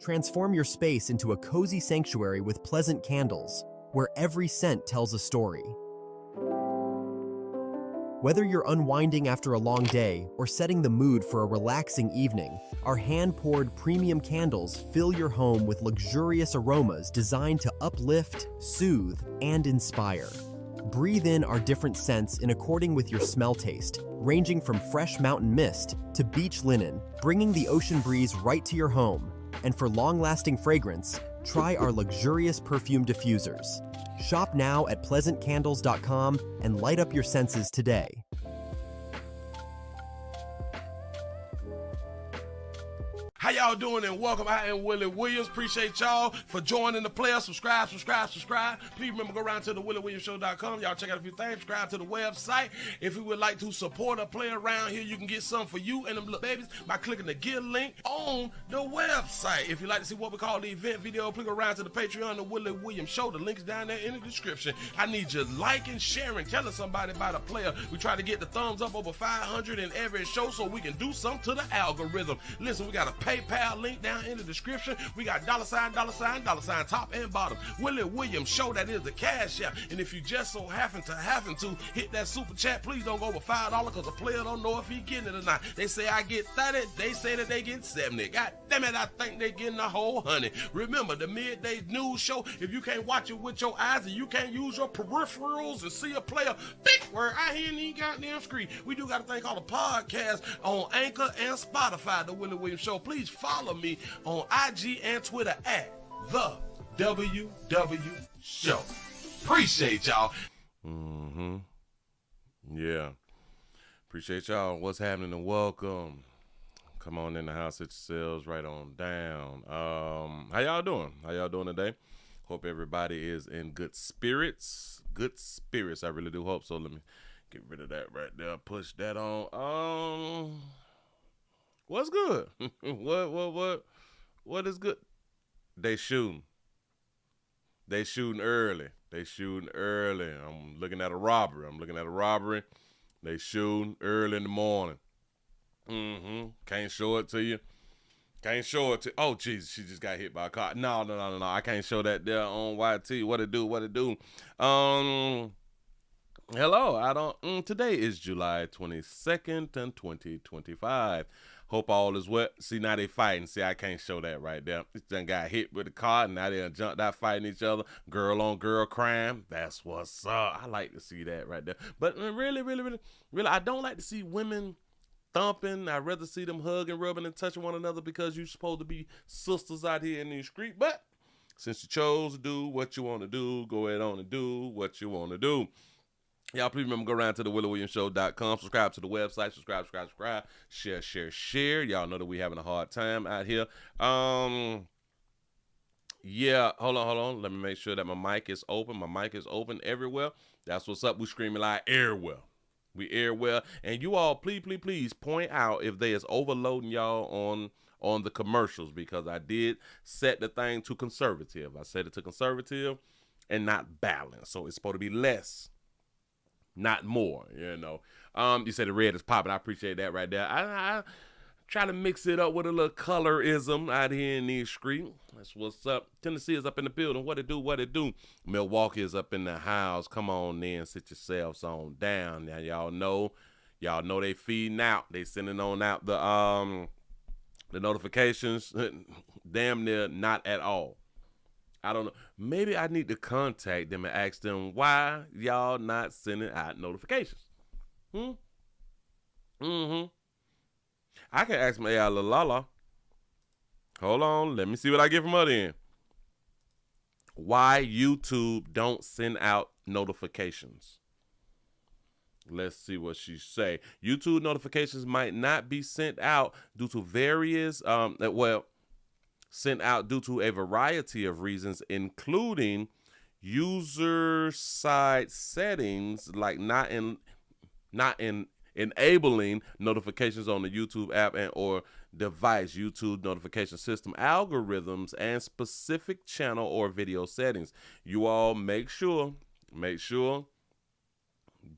Transform your space into a cozy sanctuary with pleasant candles, where every scent tells a story. Whether you're unwinding after a long day or setting the mood for a relaxing evening, our hand-poured premium candles fill your home with luxurious aromas designed to uplift, soothe, and inspire. Breathe in our different scents in according with your smell taste, ranging from fresh mountain mist to beach linen, bringing the ocean breeze right to your home. And for long-lasting fragrance, try our luxurious perfume diffusers. Shop now at pleasantcandles.com and light up your senses today. How y'all doing and welcome. I am Willie Williams. Appreciate y'all for joining the player. Subscribe. Please remember, go around to the WillieWilliamsShow.com. Y'all check out a few things. Subscribe to the website. If you would like to support a player around here, you can get some for you and them little babies by clicking the Get link on the website. If you'd like to see what we call the event video, please go around to the Patreon, the Willie Williams Show. The link's down there in the description. I need you liking, sharing, telling somebody about a player. We try to get the thumbs up over 500 in every show so we can do something to the algorithm. Listen, we got a PayPal link down in the description. We got $, top and bottom. Willie Williams Show, that is the cash app. And if you just so happen to hit that super chat, please don't go over $5 because the player don't know if he getting it or not. They say I get 30, they say that they get 70. God damn it, I think they getting the whole 100. Remember, the midday news show, if you can't watch it with your eyes and you can't use your peripherals and see a player, big word, I hear any goddamn screen. We do got a thing called a podcast on Anchor and Spotify, the Willie Williams Show. Please follow me on IG and Twitter at the WW Show. Appreciate y'all. Yeah. Appreciate y'all. What's happening and welcome. Come on in the house at yourselves right on down. How y'all doing? How y'all doing today? Hope everybody is in good spirits. Good spirits. I really do hope so. Let me get rid of that right there. Push that on. What's good? What is good? They shooting early. I'm looking at a robbery. They shooting early in the morning. Can't show it to you. Oh, Jesus, she just got hit by a car. No. I can't show that there on YT. What it do? Hello. Today is July 22nd, 2025. Hope all is well. See, now they fighting. See, I can't show that right there. This done got hit with a car, and now they done jumped out fighting each other. Girl on girl crime. That's what's up. I like to see that right there. But really, I don't like to see women thumping. I'd rather see them hugging, rubbing, and touching one another because you're supposed to be sisters out here in the street. But since you chose to do what you want to do, go ahead on and do what you want to do. Y'all, please remember, go around to the WillieWilliamsShow.com. Subscribe to the website. Subscribe. Share. Y'all know that we having a hard time out here. Yeah, hold on. Let me make sure that my mic is open. My mic is open everywhere. That's what's up. We screaming like air well. We air well. And you all, please point out if they is overloading y'all on the commercials, because I did set the thing to conservative. I set it to conservative and not balanced. So it's supposed to be less, not more, you know. You said the red is popping. I appreciate that right there. I try to mix it up with a little colorism out here in these streets. That's what's up. Tennessee is up in the building. What it do? Milwaukee is up in the house. Come on in, sit yourselves on down. Now y'all know they feeding out. They sending on out the notifications. Damn near not at all. I don't know. Maybe I need to contact them and ask them why y'all not sending out notifications. I can ask my AI Lala. Hold on. Let me see what I get from her then. Why YouTube don't send out notifications. Let's see what she say. YouTube notifications might not be sent out due to various, sent out due to a variety of reasons, including user side settings, like not enabling notifications on the YouTube app and or device, YouTube notification system, algorithms, and specific channel or video settings. You all make sure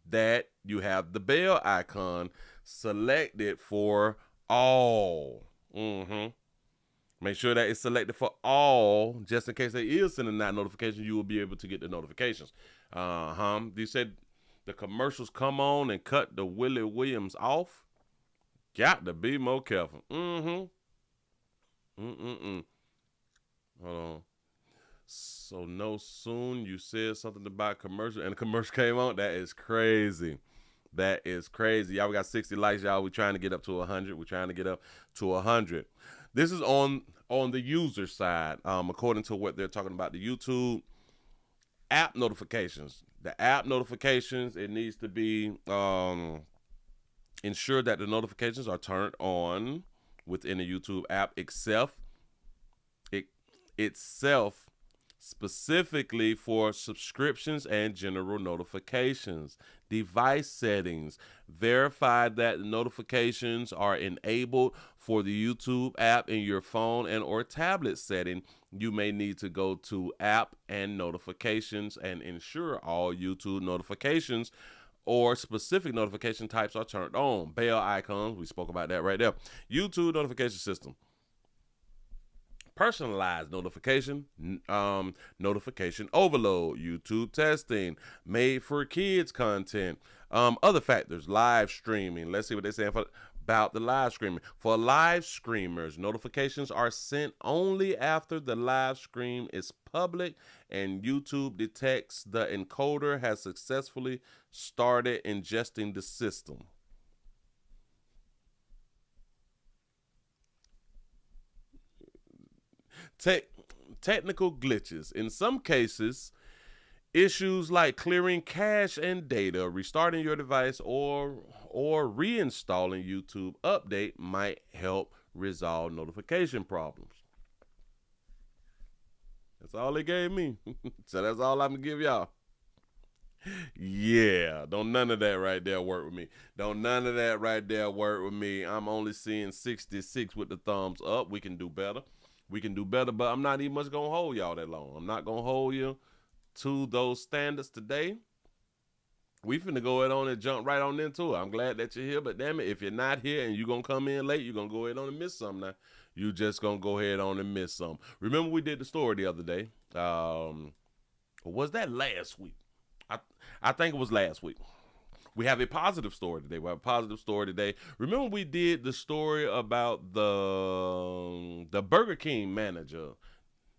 that you have the bell icon selected for all. Make sure that it's selected for all, just in case they is sending that notification, you will be able to get the notifications. You said the commercials come on and cut the Willie Williams off. Got to be more careful. Hold on. So no, soon you said something about commercial and the commercial came on. That is crazy. That is crazy. Y'all, we got 60 likes, y'all. We're trying to get up to 100. We're trying to get up to 100. This is on the user side, according to what they're talking about, the YouTube app notifications. The app notifications, it needs to be ensure that the notifications are turned on within the YouTube app itself, specifically for subscriptions and general notifications. Device settings. Verify that the notifications are enabled for the YouTube app in your phone and or tablet setting. You may need to go to app and notifications and ensure all YouTube notifications or specific notification types are turned on. Bell icons, we spoke about that right there. YouTube notification system. Personalized notification, notification overload, YouTube testing, made for kids content, other factors, live streaming. Let's see what they're saying about the live streaming. For live streamers, notifications are sent only after the live stream is public and YouTube detects the encoder has successfully started ingesting the system. Technical glitches. In some cases, issues like clearing cache and data, restarting your device, or reinstalling YouTube Update might help resolve notification problems. That's all they gave me. So that's all I'm gonna give y'all. Yeah, don't none of that right there work with me. Don't none of that right there work with me. I'm only seeing 66 with the thumbs up. We can do better. We can do better, but I'm not even much going to hold y'all that long. I'm not going to hold you to those standards today. We finna go ahead on and jump right on into it. I'm glad that you're here, but damn it, if you're not here and you're going to come in late, you're going to go ahead on and miss something now. You just going to go ahead on and miss something. Remember we did the story the other day. Was that last week? I think it was last week. We have a positive story today. Remember we did the story about the Burger King manager.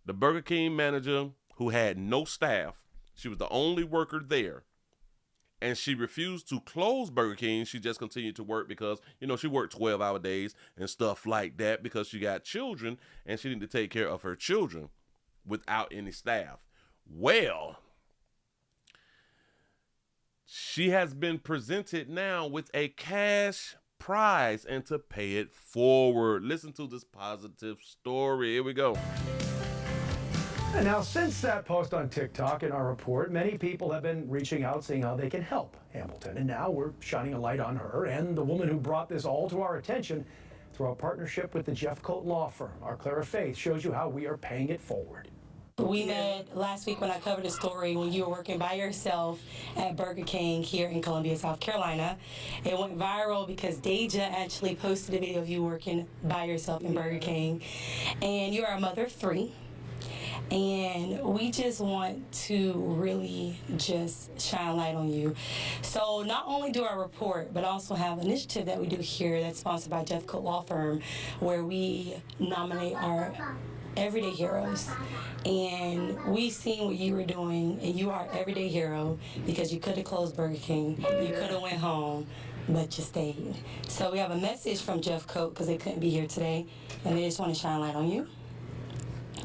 The Burger King manager who had no staff. She was the only worker there. And she refused to close Burger King. She just continued to work because, she worked 12-hour days and stuff like that because she got children and she needed to take care of her children without any staff. Well, she has been presented now with a cash prize and to pay it forward. Listen to this positive story. Here we go. And now, since that post on TikTok and our report, many people have been reaching out saying how they can help Hamilton. And now we're shining a light on her and the woman who brought this all to our attention through our partnership with the Jeff Coat Law Firm. Our Clara Faith shows you how we are paying it forward. We met last week when I covered the story when you were working by yourself at Burger King here in Columbia, South Carolina. It went viral because Deja actually posted a video of you working by yourself in Burger King. And you are a mother of 3. And we just want to really just shine a light on you. So not only do our report, but also have an initiative that we do here that's sponsored by Jeff Coat Law Firm, where we nominate our everyday heroes. And we seen what you were doing, and you are an everyday hero because you could have closed Burger King, you could have went home, but you stayed. So we have a message from Jeff Coat because they couldn't be here today, and they just want to shine a light on you.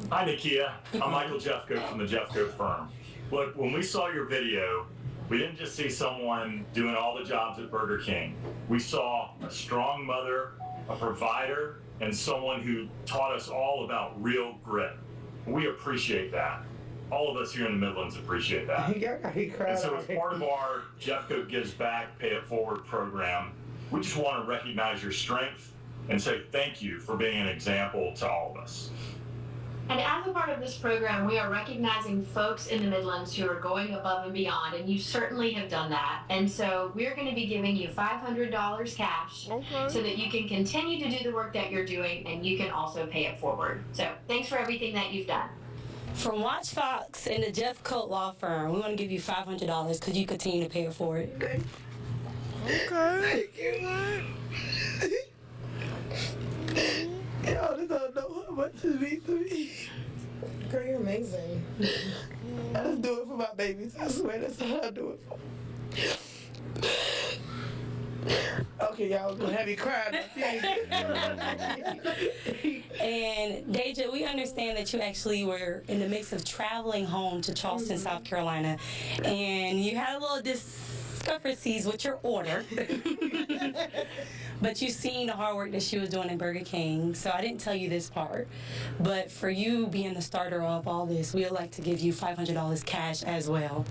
Hi, Nakia. I'm Michael Jeffcoat from the Jeffcoat Firm. Look, when we saw your video, we didn't just see someone doing all the jobs at Burger King. We saw a strong mother, a provider, and someone who taught us all about real grit. We appreciate that. All of us here in the Midlands appreciate that. And so as part of our Jeffcoat Gives Back, Pay It Forward program, we just want to recognize your strength and say thank you for being an example to all of us. And as a part of this program, we are recognizing folks in the Midlands who are going above and beyond, and you certainly have done that. And so we're going to be giving you $500 cash so that you can continue to do the work that you're doing, and you can also pay it forward. So thanks for everything that you've done. From Watch Fox and the Jeff Coat Law Firm, we want to give you $500 because you continue to pay it forward. Okay. Thank you, man. Y'all just don't know how much it means to me. Girl, you're amazing. I just do it for my babies. I swear that's all I do it for. Okay, y'all gonna have me crying. And Deja, we understand that you actually were in the mix of traveling home to Charleston, South Carolina, and you had a little discrepancies with your order. But you seen the hard work that she was doing in Burger King, so I didn't tell you this part. But for you being the starter of all this, we would like to give you $500 cash as well.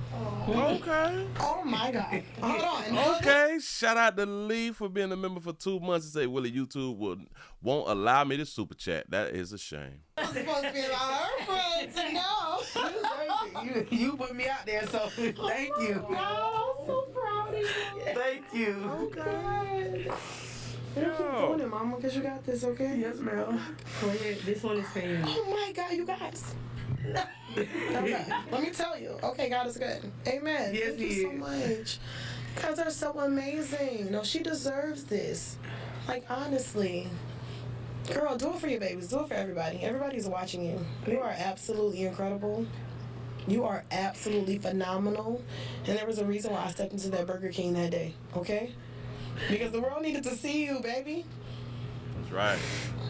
Okay. Oh my God. Hold on. Okay. Shout out to Lee for being a member for 2 months and say, Willie, YouTube won't allow me to super chat. That is a shame. It's supposed to be about her friend to know. You put me out there, so thank you. Oh, I'm so proud of you. Thank you. Okay. You keep doing it, Mama, because you got this, okay? Yes, ma'am. Go ahead. This one is for you. Oh my God, you guys. Okay, let me tell you. Okay, God is good. Amen. Yes, Thank you He so is. much. You guys are so amazing. No, she deserves this. Like, honestly. Girl, do it for your babies. Do it for everybody. Everybody's watching you. You are absolutely incredible. You are absolutely phenomenal. And there was a reason why I stepped into that Burger King that day, okay? Because the world needed to see you, baby. That's right.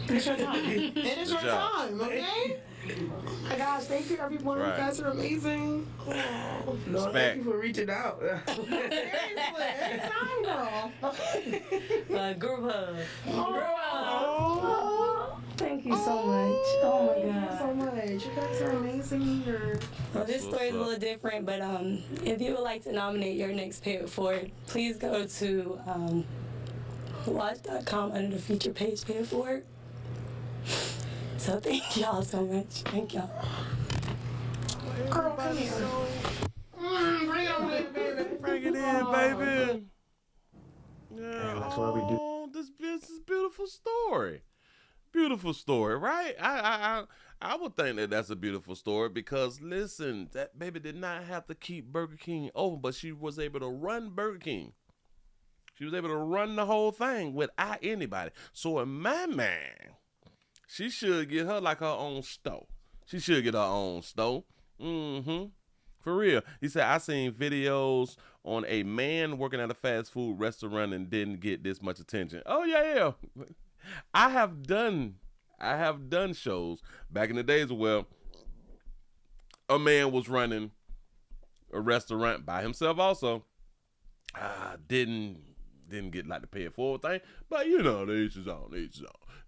It's your time. It is your Good job. time, okay? Oh my gosh, thank you, everyone. Right. You guys are amazing. Oh. No, Respect. thank you for reaching out. Seriously, anytime, girl. Group hug. Oh. Thank you so much. Oh my Thank you so much. You guys are amazing here. Well, this story is a little different, but if you would like to nominate your next Pay It Forward, please go to watch.com under the feature page, Pay It Forward. So thank y'all so much. Thank y'all. Girl, come here. Bring it on in, baby. Bring it in, baby. Yeah, that's why we do. This is a beautiful story. Beautiful story, right? I would think that that's a beautiful story because, listen, that baby did not have to keep Burger King open, but she was able to run Burger King. She was able to run the whole thing without anybody. So in my mind, she should get her like her own store. She should get her own store. For real. He said, I seen videos on a man working at a fast food restaurant and didn't get this much attention. Oh, yeah. I have done shows back in the days where a man was running a restaurant by himself also. Didn't get like the Pay It Forward thing, but you know, the each is on.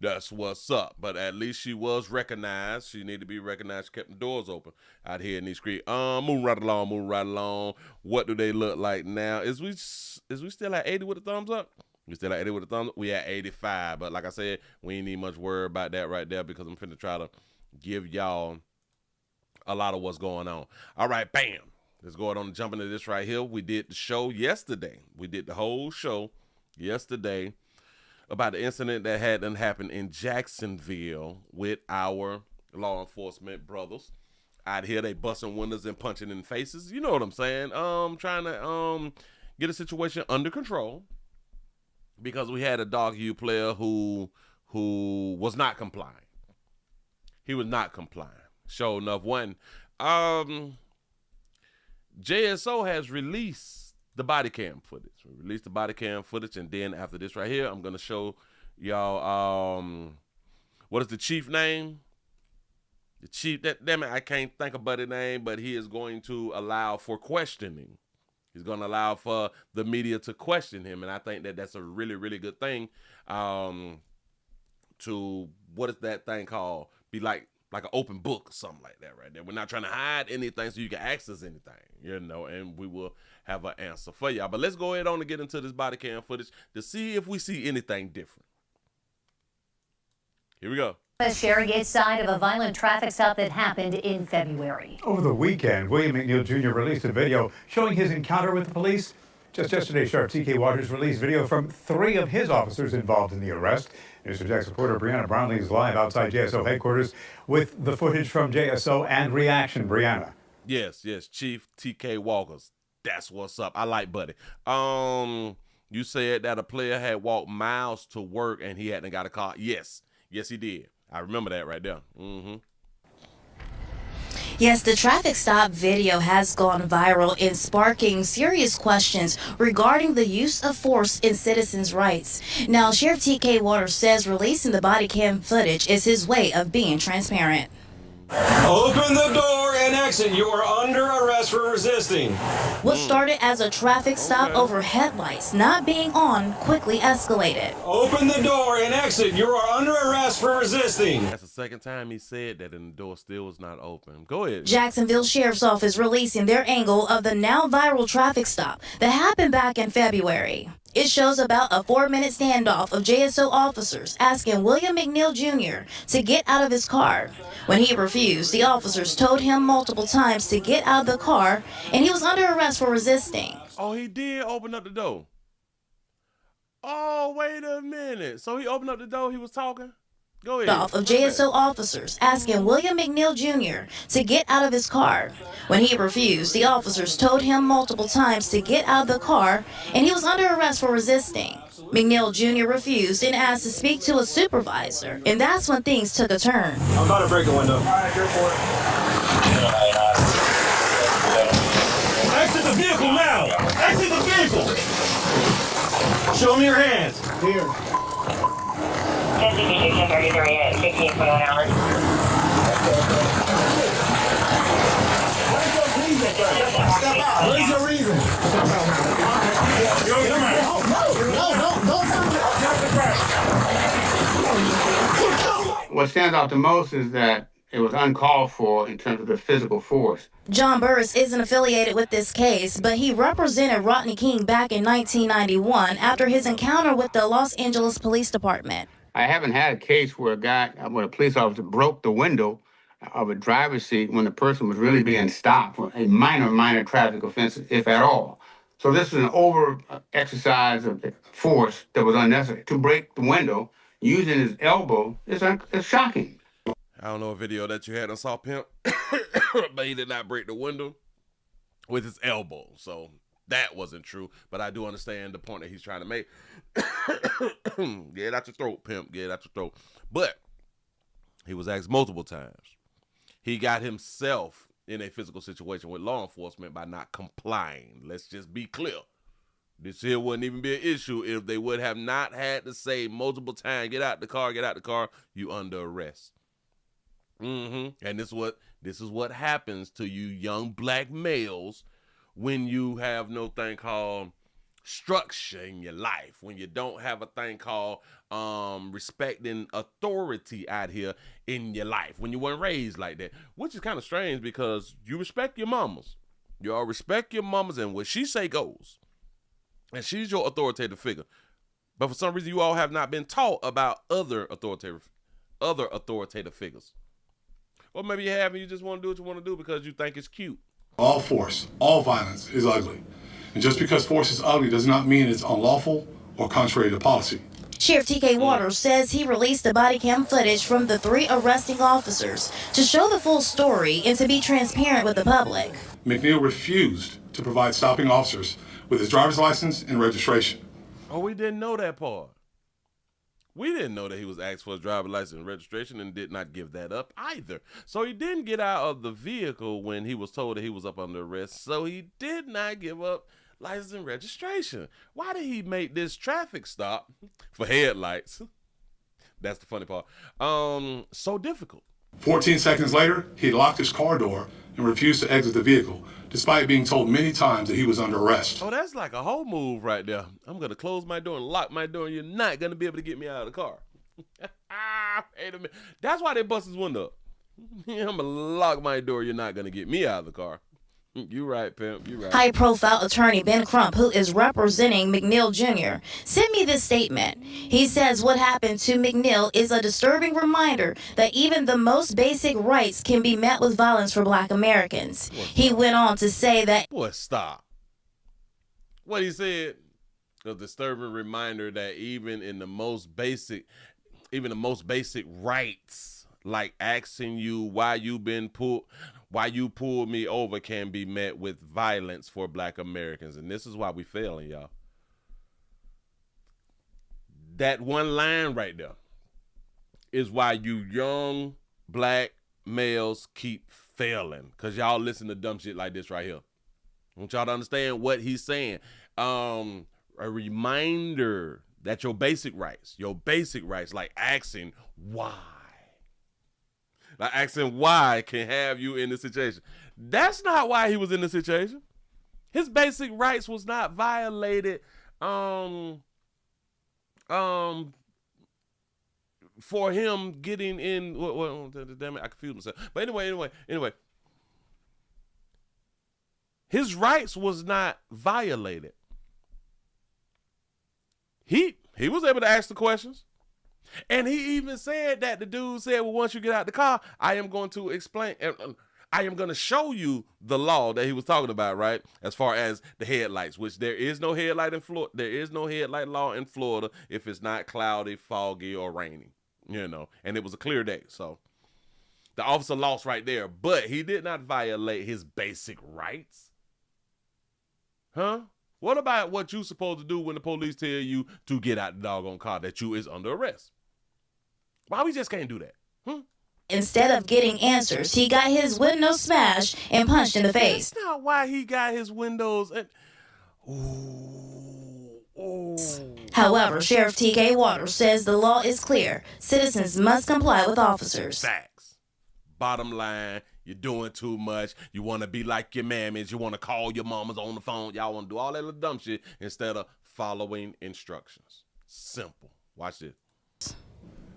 That's what's up. But at least she was recognized. She needed to be recognized. She kept the doors open out here in these streets. Moving right along. What do they look like now? Is we still at 80 with the thumbs up? We still at 80 with the thumbs up? We at 85. But like I said, we ain't need much worry about that right there because I'm finna try to give y'all a lot of what's going on. All right, bam. Let's go ahead on and jump into this right here. We did the show yesterday. We did the whole show yesterday about the incident that had happened in Jacksonville with our law enforcement brothers. Out here, they busting windows and punching in faces. You know what I'm saying? Trying to get a situation under control because we had a dog U player who was not complying. He was not complying. Sure enough, one. JSO has released the body cam footage. We released the body cam footage, and then after this right here, I'm gonna show y'all what is the chief name? The chief, damn it, I can't think about the name, but he is going to allow for questioning. He's gonna allow for the media to question him, and I think that that's a really, really good thing. To what is that thing called? Be like an open book or something like that right there. We're not trying to hide anything so you can access anything, you know, and we will have an answer for y'all. But let's go ahead on and get into this body cam footage to see if we see anything different. Here we go. Sharing its side of a violent traffic stop that happened in February. Over the weekend, William McNeil Jr. released a video showing his encounter with the police. Just yesterday, Sheriff T.K. Waters released video from 3 of his officers involved in the arrest. News 4 Jax reporter Brianna Brownlee is live outside JSO headquarters with the footage from JSO and reaction. Brianna. Yes, Chief T.K. Walkers. That's what's up. I like Buddy. You said that a player had walked miles to work and he hadn't got a car. Yes, he did. I remember that right there. Yes, the traffic stop video has gone viral in sparking serious questions regarding the use of force in citizens' rights. Now, Sheriff T.K. Waters says releasing the body cam footage is his way of being transparent. Open the door and exit. You are under arrest for resisting. What started as a traffic stop over headlights not being on quickly escalated. Open the door and exit. You are under arrest for resisting. That's the second time he said that and the door still was not open. Go ahead. Jacksonville Sheriff's Office releasing their angle of the now viral traffic stop that happened back in February. It shows about a 4-minute standoff of JSO officers asking William McNeil Jr. to get out of his car. When he refused, the officers told him multiple times to get out of the car, and he was under arrest for resisting. Oh, he did open up the door. Oh, wait a minute. So he opened up the door, he was talking? Go ahead. Of JSO officers asking William McNeil Jr. to get out of his car. When he refused, the officers told him multiple times to get out of the car, and he was under arrest for resisting. McNeil Jr. refused and asked to speak to a supervisor, and that's when things took a turn. I'm about to break the window. Exit the vehicle now! Exit the vehicle! Show me your hands. Here. Raise your reason. What stands out the most is that it was uncalled for in terms of the physical force. John Burris isn't affiliated with this case, but he represented Rodney King back in 1991 after his encounter with the Los Angeles Police Department. I haven't had a case where a police officer broke the window of a driver's seat when the person was really being stopped for a minor traffic offense, if at all. So this is an over exercise of force that was unnecessary. To break the window using his elbow is shocking. I don't know a video that you had on Saw Pimp, but he did not break the window with his elbow. So that wasn't true, but I do understand the point that he's trying to make. Get it out your throat, Pimp. Get it out your throat. But he was asked multiple times. He got himself in a physical situation with law enforcement by not complying. Let's just be clear. This here wouldn't even be an issue if they would have not had to say multiple times, get out the car, you under arrest. And this is what happens to you young black males when you have no thing called structure in your life, when you don't have a thing called respecting authority out here in your life, when you weren't raised like that, which is kind of strange because you respect your mamas. You all respect your mamas, and what she say goes. And she's your authoritative figure. But for some reason, you all have not been taught about other authoritative figures. Or maybe you have and you just want to do what you want to do because you think it's cute. All force, all violence is ugly. And just because force is ugly does not mean it's unlawful or contrary to policy. Sheriff T.K. Waters says he released the body cam footage from the 3 arresting officers to show the full story and to be transparent with the public. McNeil refused to provide stopping officers with his driver's license and registration. Oh, we didn't know that part. We didn't know that he was asked for his driver's license and registration and did not give that up either. So he didn't get out of the vehicle when he was told that he was up under arrest. So he did not give up license and registration. Why did he make this traffic stop for headlights? That's the funny part. So difficult. 14 seconds later, he locked his car door and refused to exit the vehicle, despite being told many times that he was under arrest. Oh, that's like a whole move right there. I'm going to close my door and lock my door, and you're not going to be able to get me out of the car. Wait a minute. That's why they bust his window up. I'm going to lock my door. You're not going to get me out of the car. You right, pimp. You right. High-profile attorney Ben Crump, who is representing McNeil Jr., sent me this statement. He says what happened to McNeil is a disturbing reminder that even the most basic rights can be met with violence for Black Americans. He went on to say that... Boy, stop. What he said, a disturbing reminder that even the most basic rights, like asking you why you pulled me over, can be met with violence for Black Americans. And this is why we failing, y'all. That one line right there is why you young Black males keep failing, because y'all listen to dumb shit like this right here. I want y'all to understand what he's saying. A reminder that your basic rights, like asking why, can have you in this situation. That's not why he was in the situation. His basic rights was not violated for him getting in. Damn it, I confused myself. But anyway. His rights was not violated. He was able to ask the questions. And he even said that the dude said, well, once you get out the car, I am going to explain, I am going to show you the law that he was talking about, right? As far as the headlights, which there is no headlight in Florida. There is no headlight law in Florida if it's not cloudy, foggy, or rainy, and it was a clear day. So the officer lost right there, but he did not violate his basic rights. Huh? What about what you supposed to do when the police tell you to get out the doggone car, that you is under arrest? Why we just can't do that? Instead of getting answers, he got his window smashed and punched in the face. That's not why he got his windows. However, Sheriff T.K. Waters says the law is clear. Citizens must comply with officers. Facts. Bottom line, you're doing too much. You want to be like your mammies. You want to call your mamas on the phone. Y'all want to do all that little dumb shit instead of following instructions. Simple. Watch this.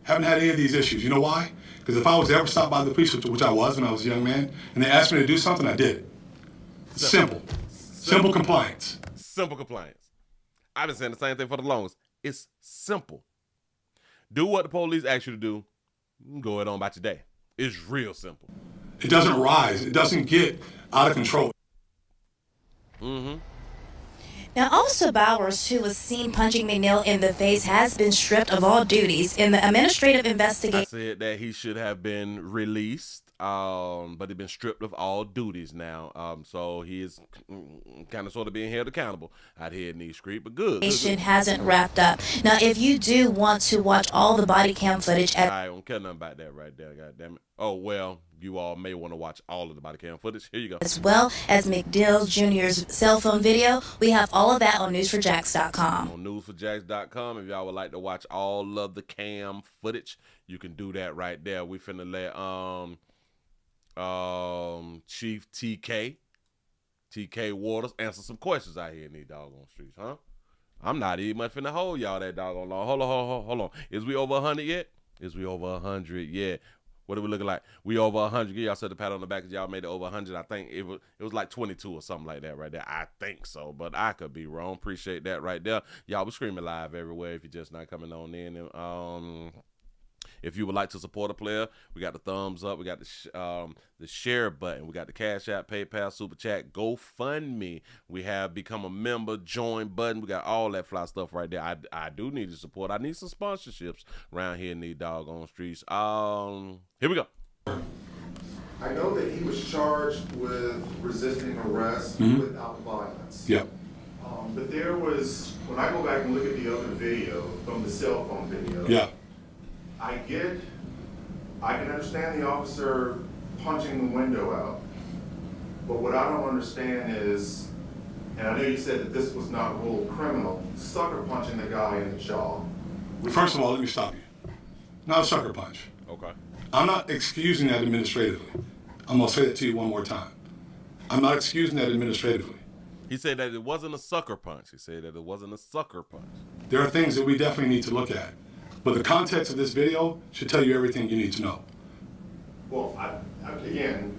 Haven't had any of these issues. You know why? Because if I was ever stopped by the police, which I was when I was a young man, and they asked me to do something, I did it. Simple compliance. Simple compliance. I've been saying the same thing for the longest. It's simple. Do what the police ask you to do. Go on about your day. It's real simple. It doesn't rise. It doesn't get out of control. Mm-hmm. Now, Officer Bowers, who was seen punching McNeil in the face, has been stripped of all duties in the administrative investigation. I said that he should have been released, but he's been stripped of all duties now. So he is kind of sort of being held accountable out here in these streets, but good. Hasn't wrapped up. Now, if you do want to watch all the body cam footage, I don't care nothing about that right there. God damn it. Oh well. You all may want to watch all of the body cam footage. Here you go. As well as McNeil Jr.'s cell phone video, we have all of that on newsforjax.com. On newsforjax.com, if y'all would like to watch all of the cam footage, you can do that right there. We finna let Chief TK Waters answer some questions out here in these doggone streets, huh? I'm not even much finna hold y'all that doggone long. Hold on. Is we over 100 yet? Is we over 100 yet? What are we looking like? We over 100. Give y'all said the pat on the back because y'all made it over 100. I think it was like 22 or something like that right there. I think so, but I could be wrong. Appreciate that right there. Y'all, we streaming live everywhere if you're just not coming on in. And, if you would like to support a player, we got the thumbs up. We got the share button. We got the Cash App, PayPal, Super Chat, GoFundMe. We have become a member, join button. We got all that fly stuff right there. I do need your support. I need some sponsorships around here in these doggone streets. Here we go. I know that he was charged with resisting arrest without violence. Yep. But there was, when I go back and look at the other video, from the cell phone video, yeah. I can understand the officer punching the window out, but what I don't understand is, and I know you said that this was not ruled criminal, sucker punching the guy in the jaw. First of all, let me stop you. Not a sucker punch. Okay. I'm not excusing that administratively. I'm gonna say that to you one more time. I'm not excusing that administratively. He said that it wasn't a sucker punch. There are things that we definitely need to look at. But the context of this video should tell you everything you need to know. Well, again,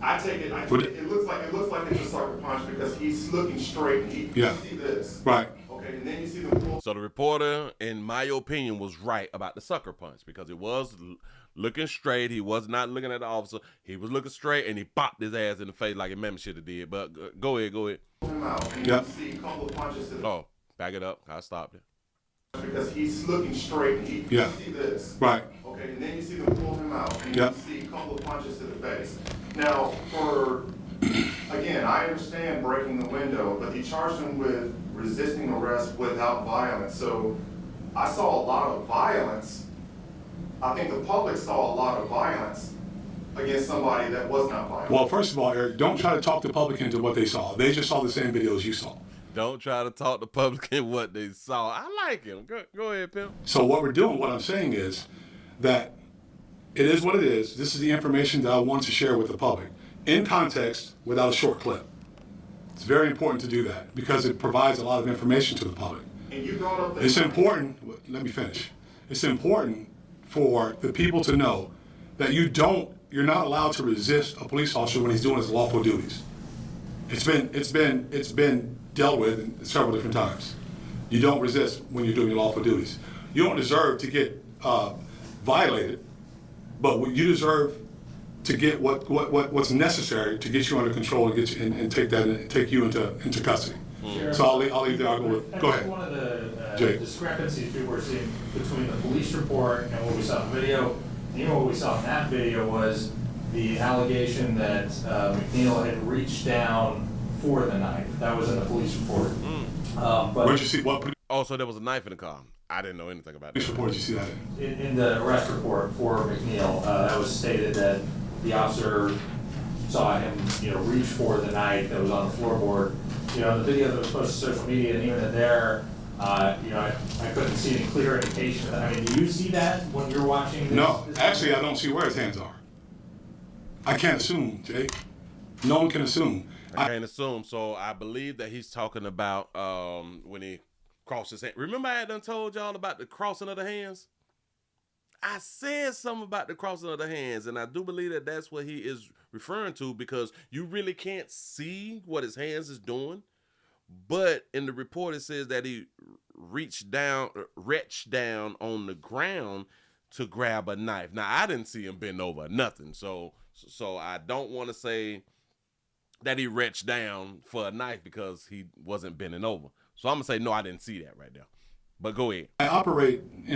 I take it. It looks like it's a sucker punch because he's looking straight. And you see this. Right. Okay, and then you see them pull. So the reporter, in my opinion, was right about the sucker punch because it was looking straight. He was not looking at the officer. He was looking straight, and he popped his ass in the face like a man should have did. But go ahead. Him out, and you see a couple of punches to the. Oh, back it up. I stopped it. Because he's looking straight, and you see this. Right. Okay, and then you see them pull him out, and you see a couple of punches to the face. Now, again, I understand breaking the window, but he charged him with resisting arrest without violence. So I saw a lot of violence. I think the public saw a lot of violence against somebody that was not violent. Well, first of all, Eric, don't try to talk the public into what they saw. They just saw the same videos you saw. Don't try to talk the public in what they saw. I like him. Go ahead, Pimp. So what we're doing, what I'm saying is that it is what it is. This is the information that I want to share with the public in context without a short clip. It's very important to do that because it provides a lot of information to the public. And you brought up it's important, let me finish. It's important for the people to know that you're not allowed to resist a police officer when he's doing his lawful duties. It's been dealt with several different times. You don't resist when you're doing your lawful duties. You don't deserve to get violated, but you deserve to get what's necessary to get you under control and get you and take you into custody. Sheriff, So I'll leave there. Go ahead. One of the discrepancies people were seeing between the police report and what we saw in the video, and even what we saw in that video was the allegation that McNeil had reached down for the knife. That was in the police report. But where'd you see what? Oh, so there was a knife in the car. I didn't know anything about that. Which report did you see that in? In the arrest report for McNeil, that was stated that the officer saw him, reach for the knife that was on the floorboard. The video that was posted to social media, and even in there, I couldn't see any clear indication of that. I mean, do you see that when you're watching this? No, actually, I don't see where his hands are. I can't assume, Jay. No one can assume. I can't assume. So I believe that he's talking about when he crossed his hand. Remember I had done told y'all about the crossing of the hands? I said something about the crossing of the hands, and I do believe that that's what he is referring to because you really can't see what his hands is doing. But in the report, it says that he reached down on the ground to grab a knife. Now, I didn't see him bend over or nothing, so I don't want to say that he reached down for a knife because he wasn't bending over. So I'm going to say, no, I didn't see that right there. But go ahead.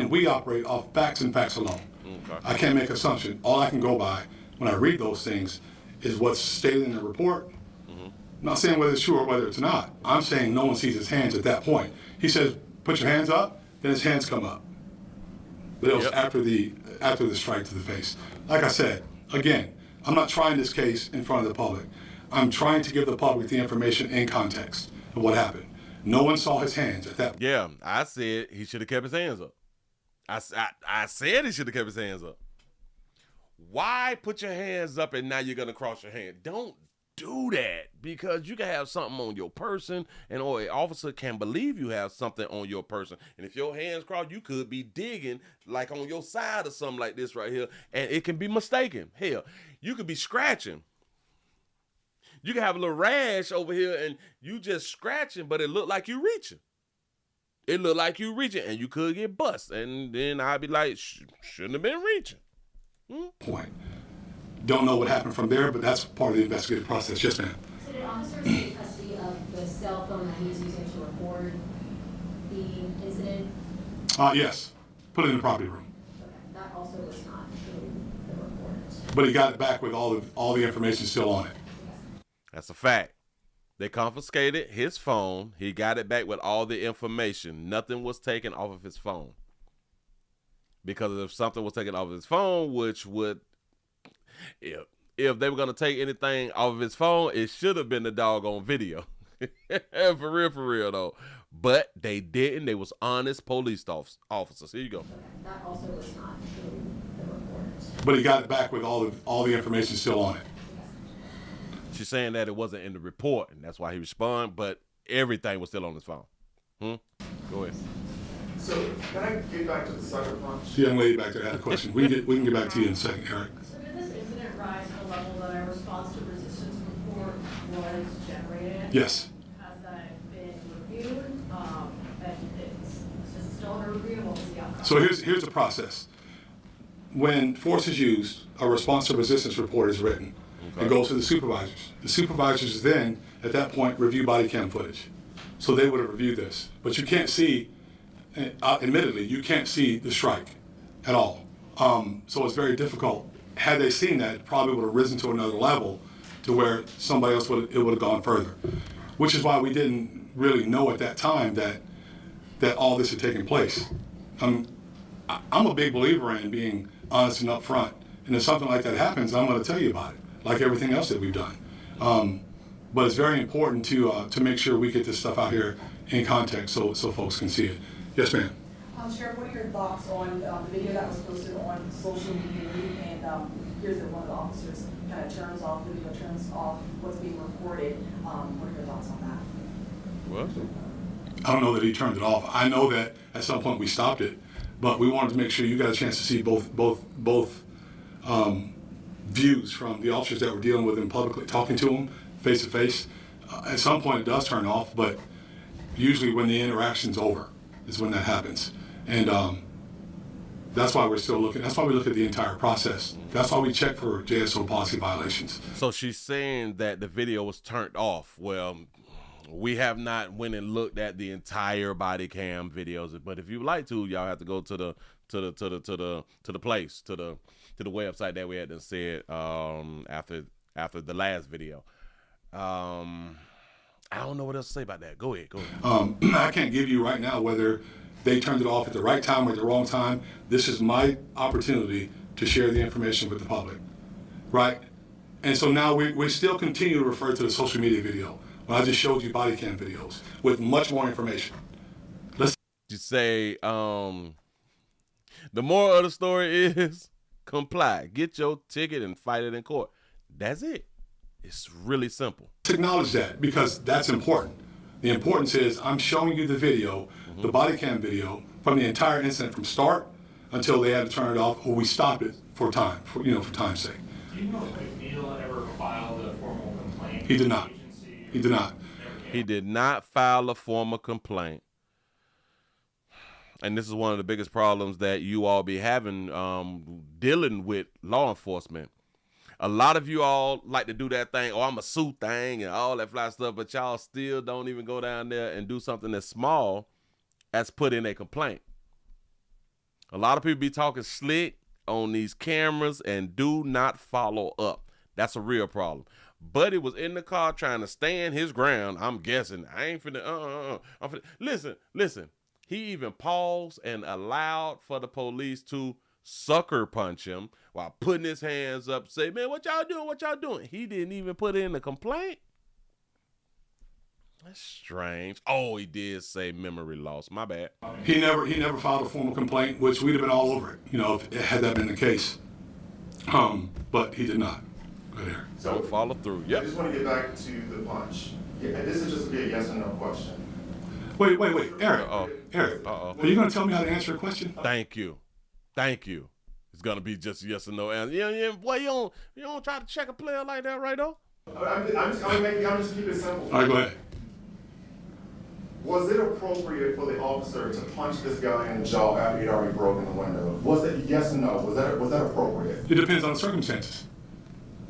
We operate off facts and facts alone. Okay. I can't make assumptions. All I can go by when I read those things is what's stated in the report. I'm not saying whether it's true or whether it's not. I'm saying no one sees his hands at that point. He says, put your hands up, then his hands come up. But it was after the strike to the face. Like I said, again, I'm not trying this case in front of the public. I'm trying to give the public the information in context of what happened. No one saw his hands at that point. Yeah, I said he should have kept his hands up. I said he should have kept his hands up. Why put your hands up and now you're going to cross your hand? Don't do that because you can have something on your person or an officer can believe you have something on your person. And if your hands cross, you could be digging like on your side or something like this right here. And it can be mistaken. Hell, you could be scratching. You can have a little rash over here and you just scratching, but it looked like you reaching. It looked like you reaching and you could get bust. And then I'd be like, shouldn't have been reaching. Point. Don't know what happened from there, but that's part of the investigative process. Yes, ma'am. So did officers take custody of the cell phone that he was using to record the incident? Yes. Put it in the property room. Okay, that also was not in the report. But he got it back with all the information still on it. That's a fact. They confiscated his phone. He got it back with all the information. Nothing was taken off of his phone. Because if something was taken off of his phone, which would, if they were going to take anything off of his phone, it should have been the doggone video. For real though. But they didn't. They was honest police officers. Here you go. Okay, that also was not in the report. But he got it back with all the information still on it. She's saying that it wasn't in the report, and that's why he responded, but everything was still on his phone. Go ahead. So, can I get back to the sucker punch? The young lady back there had a question. We can get back to you in a second, Eric. So did this incident rise to a level that a response to resistance was generated. Yes. Has that been reviewed? And it's just still under review. What was the outcome? So here's the process. When force is used, a response to resistance report is written. It goes to the supervisors. The supervisors then, at that point, review body cam footage. So they would have reviewed this. But you can't see, admittedly, you can't see the strike at all. So it's very difficult. Had they seen that, it probably would have risen to another level to where somebody else would have gone further. Which is why we didn't really know at that time that all this had taken place. I'm a big believer in being honest and upfront. And if something like that happens, I'm going to tell you about it, like everything else that we've done. But it's very important to make sure we get this stuff out here in context so folks can see it. Yes, ma'am. Sheriff, what are your thoughts on the video that was posted on social media? And here's that one of the officers kind of turns off the video, turns off what's being recorded. What are your thoughts on that? What? I don't know that he turned it off. I know that at some point we stopped it, but we wanted to make sure you got a chance to see both views from the officers that were dealing with him publicly, talking to him face to face. At some point it does turn off, but usually when the interaction's over is when that happens. And that's why we're still looking. That's why we look at the entire process. That's why we check for JSO policy violations. So she's saying that the video was turned off. Well, we have not went and looked at the entire body cam videos, but if you would like to, y'all have to go to the website that we had said after the last video. I don't know what else to say about that. Go ahead. I can't give you right now whether they turned it off at the right time or at the wrong time. This is my opportunity to share the information with the public, right? And so now we still continue to refer to the social media video. But I just showed you body cam videos with much more information. You say, the moral of the story is comply. Get your ticket and fight it in court. That's it. It's really simple. Acknowledge that because that's important. The importance is I'm showing you the video, the body cam video from the entire incident from start until they had to turn it off or we stopped it for time, for time's sake. Do you know if McNeil ever filed a formal complaint? He did not. He did not. He did not file a formal complaint. And this is one of the biggest problems that you all be having dealing with law enforcement. A lot of you all like to do that thing, I'm a sue thing and all that fly stuff, but y'all still don't even go down there and do something as small as put in a complaint. A lot of people be talking slick on these cameras and do not follow up. That's a real problem. Buddy was in the car trying to stand his ground. I'm guessing. I ain't finna, I'm finna. Listen. He even paused and allowed for the police to sucker punch him while putting his hands up, say, man, what y'all doing? What y'all doing? He didn't even put in a complaint. That's strange. Oh, he did say memory loss. My bad. He never filed a formal complaint, which we'd have been all over it, had that been the case. But he did not. Go ahead. So follow through. Yep. I just want to get back to the punch. Yeah, this is just be a yes or no question. Wait, Eric. Eric, are you going to tell me how to answer a question? Thank you. It's going to be just a yes or no answer. Yeah, boy, you don't try to check a player like that, right, though? I'm just keep it simple. All right, go ahead. Was it appropriate for the officer to punch this guy in the jaw after he'd already broken the window? Was it yes or no? Was that appropriate? It depends on the circumstances.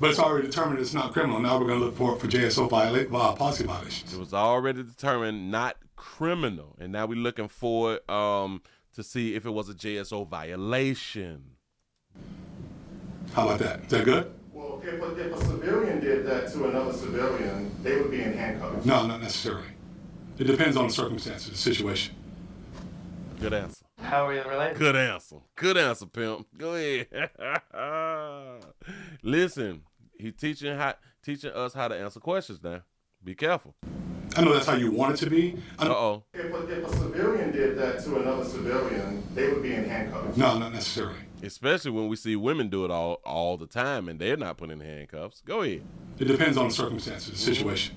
But it's already determined it's not criminal. Now we're going to look for JSO policy violations. It was already determined not criminal, and now we're looking for to see if it was a JSO violation. How about that? Is that good? Well, if a civilian did that to another civilian, they would be in handcuffs. No, not necessarily. It depends on the circumstances, the situation. Good answer. How are we related? Good answer. Good answer, pimp. Go ahead. Listen, he's teaching us how to answer questions now. Be careful. I know that's how you want it to be. Uh-oh. If a civilian did that to another civilian, they would be in handcuffs. No, not necessarily. Especially when we see women do it all the time and they're not put in handcuffs. Go ahead. It depends on the circumstances, the situation.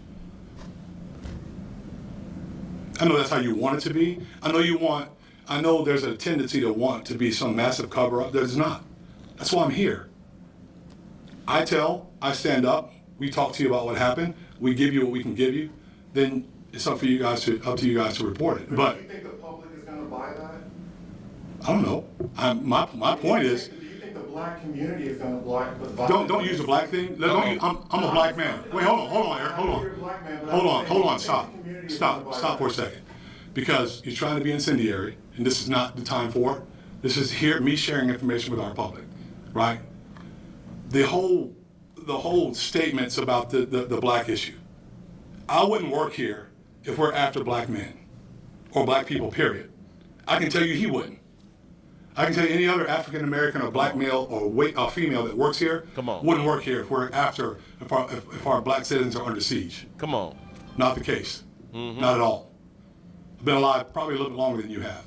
I know that's how you want it to be. I know there's a tendency to want to be some massive cover-up. There's not. That's why I'm here. I stand up, we talk to you about what happened. we give you what we can give you, then it's up to you guys to report it. But do you think the public is going to buy that? I don't know. My point is, Do you think the black community is going to buy? don't use the black thing. I'm a black man. Wait, hold on, Eric. Hold on. Stop for a second. Because you're trying to be incendiary, and this is not the time for it. This is me sharing information with our public, right? The whole statements about the black issue. I wouldn't work here if we're after black men or black people, period. I can tell you he wouldn't. I can tell you any other African American or black male or female that works here wouldn't work here if we're after if our black citizens are under siege. Come on. Not the case. Not at all. I've been alive probably a little bit longer than you have.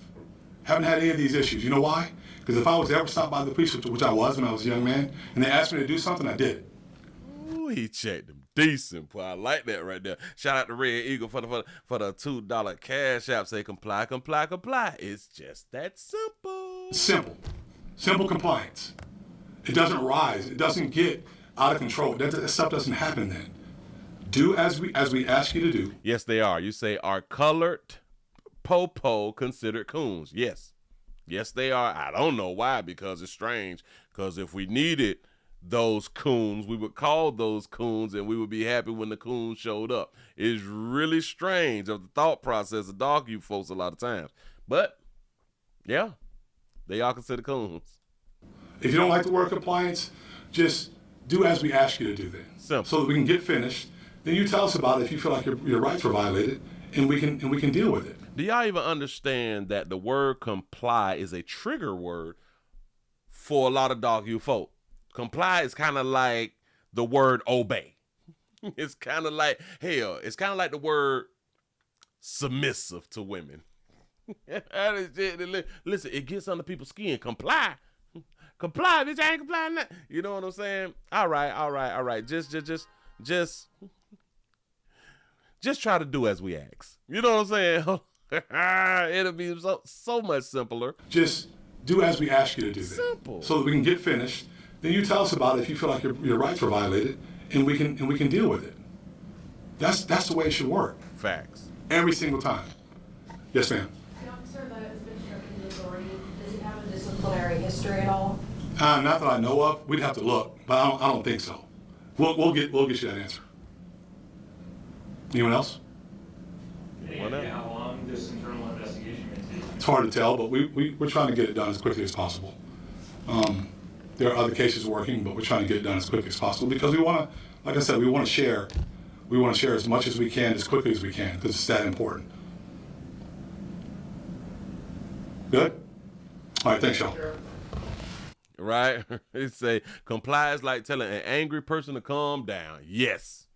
Haven't had any of these issues. You know why? Because if I was ever stopped by the police, which I was when I was a young man, and they asked me to do something, I did it. Ooh, he checked them decent, boy. I like that right there. Shout out to Red Eagle for the $2 cash app. Say comply. It's just that simple. Simple compliance. It doesn't rise. It doesn't get out of control. That stuff doesn't happen then. Do as we ask you to do. Yes, they are. You say, are colored popo considered coons? Yes, they are. I don't know why, because it's strange. Because if we needed those coons, we would call those coons, and we would be happy when the coons showed up. It's really strange of the thought process of dog you folks a lot of times. But yeah, they are considered coons. If you don't like the word compliance, just do as we ask you to do then. Simple. So that we can get finished. Then you tell us about it if you feel like your rights were violated, and we can deal with it. Do y'all even understand that the word comply is a trigger word for a lot of dog you folk? Comply is kind of like the word obey. It's kind of like, hell, it's kind of like the word submissive to women. Listen, it gets under people's skin. Comply, bitch, I ain't complying that. You know what I'm saying? All right. Just try to do as we ask. You know what I'm saying? It'll be so much simpler. Just do as we ask you to do. Simple. So that we can get finished. Then you tell us about it if you feel like your rights were violated, and we can deal with it. That's the way it should work. Facts. Every single time. Yes, ma'am. The officer that has been stripped from the authority, does he have a disciplinary history at all? Not that I know of. We'd have to look, but I don't think so. We'll get you that answer. Anyone else? How long this internal investigation may take? It's hard to tell, but we're trying to get it done as quickly as possible. There are other cases working, but we're trying to get it done as quickly as possible because we want to, like I said, we want to share as much as we can, as quickly as we can, because it's that important. Good? All right, thanks, y'all. Right? It say, comply is like telling an angry person to calm down. Yes,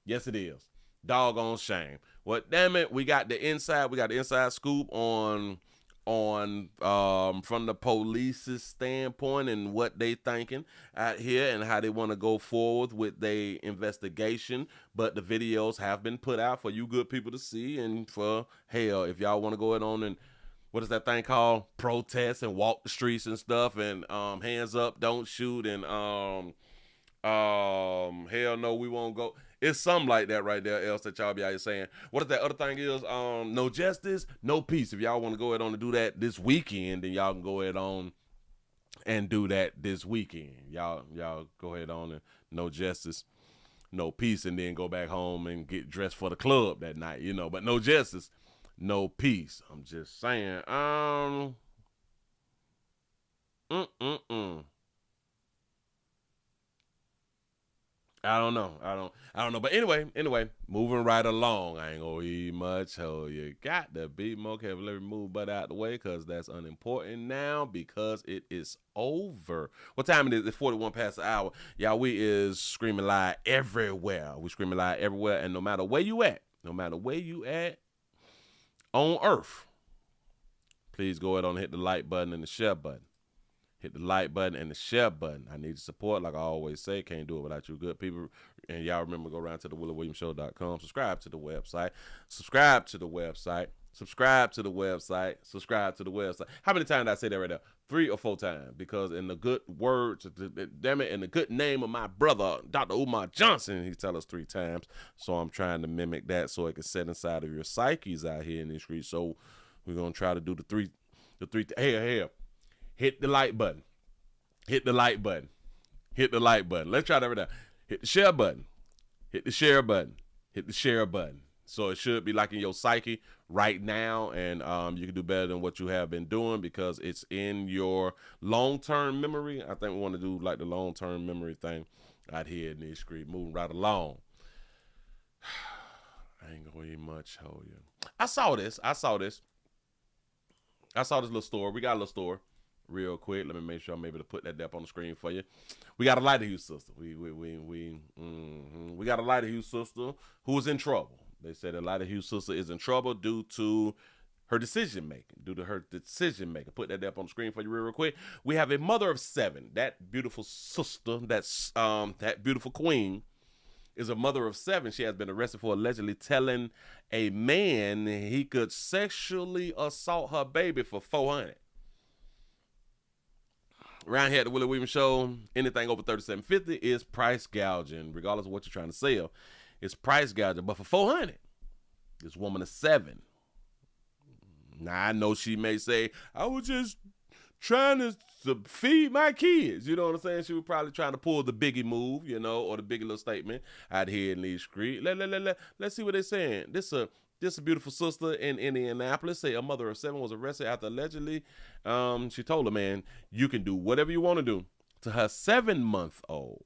it is. Doggone shame. Well, damn it, we got the inside scoop on from the police's standpoint and what they thinking out here and how they want to go forward with their investigation. But the videos have been put out for you good people to see, and for hell, if y'all want to go on and what is that thing called? Protest and walk the streets and stuff, and hands up, don't shoot, and hell no, we won't go. It's something like that right there, else that y'all be out here saying. What if that other thing is? No justice, no peace. If y'all want to go ahead on and do that this weekend, then y'all can go ahead on and do that this weekend. Y'all go ahead on and no justice, no peace, and then go back home and get dressed for the club that night, you know. But no justice, no peace. I'm just saying. I don't know. But anyway, moving right along. I ain't gonna eat much. Oh, you got to be more careful. Let me move butt out the way because that's unimportant now because it is over. What time it is? It's 41 past the hour. Y'all, we is screaming live everywhere. We screaming live everywhere. And no matter where you at on earth, please go ahead and hit the like button and the share button. Hit the like button and the share button. I need your support. Like I always say, can't do it without you good people. And y'all remember, go around to the WillieWilliamsShow.com. Subscribe to the website. Subscribe to the website. Subscribe to the website. How many times did I say that right now? 3 or 4 times. Because in the good words, damn it, in the good name of my brother, Dr. Umar Johnson, he tell us 3 times. So I'm trying to mimic that so it can set inside of your psyches out here in the street. So we're going to try to do the three. Hey, hit the like button. Hit the like button. Hit the like button. Let's try that right now. Hit the share button. Hit the share button. Hit the share button. So it should be like in your psyche right now, and you can do better than what you have been doing because it's in your long-term memory. I think we want to do like the long-term memory thing out here in this street, moving right along. I ain't gonna eat much, hold you. I saw this little store. We got a little store real quick. Let me make sure I'm able to put that up on the screen for you. We got a Lighter Hugh sister. We got a Lighter Hugh sister who was in trouble. They said a Lighter Hugh sister is in trouble due to her decision making. Put that up on the screen for you real quick. We have a mother of 7. That beautiful sister, that beautiful queen, is a mother of 7. She has been arrested for allegedly telling a man he could sexually assault her baby for $400. Around here at the Willie Williams Show, anything over $37.50 is price gouging, regardless of what you're trying to sell. It's price gouging, but for $400, this woman is 7. Now I know she may say, I was just trying to feed my kids. You know what I'm saying? She was probably trying to pull the Biggie move, or the Biggie little statement out here in Lee Street. Let's see what they're saying. This a beautiful sister in Indianapolis. Say a mother of 7 was arrested after allegedly she told her man, you can do whatever you want to do to her 7-month-old.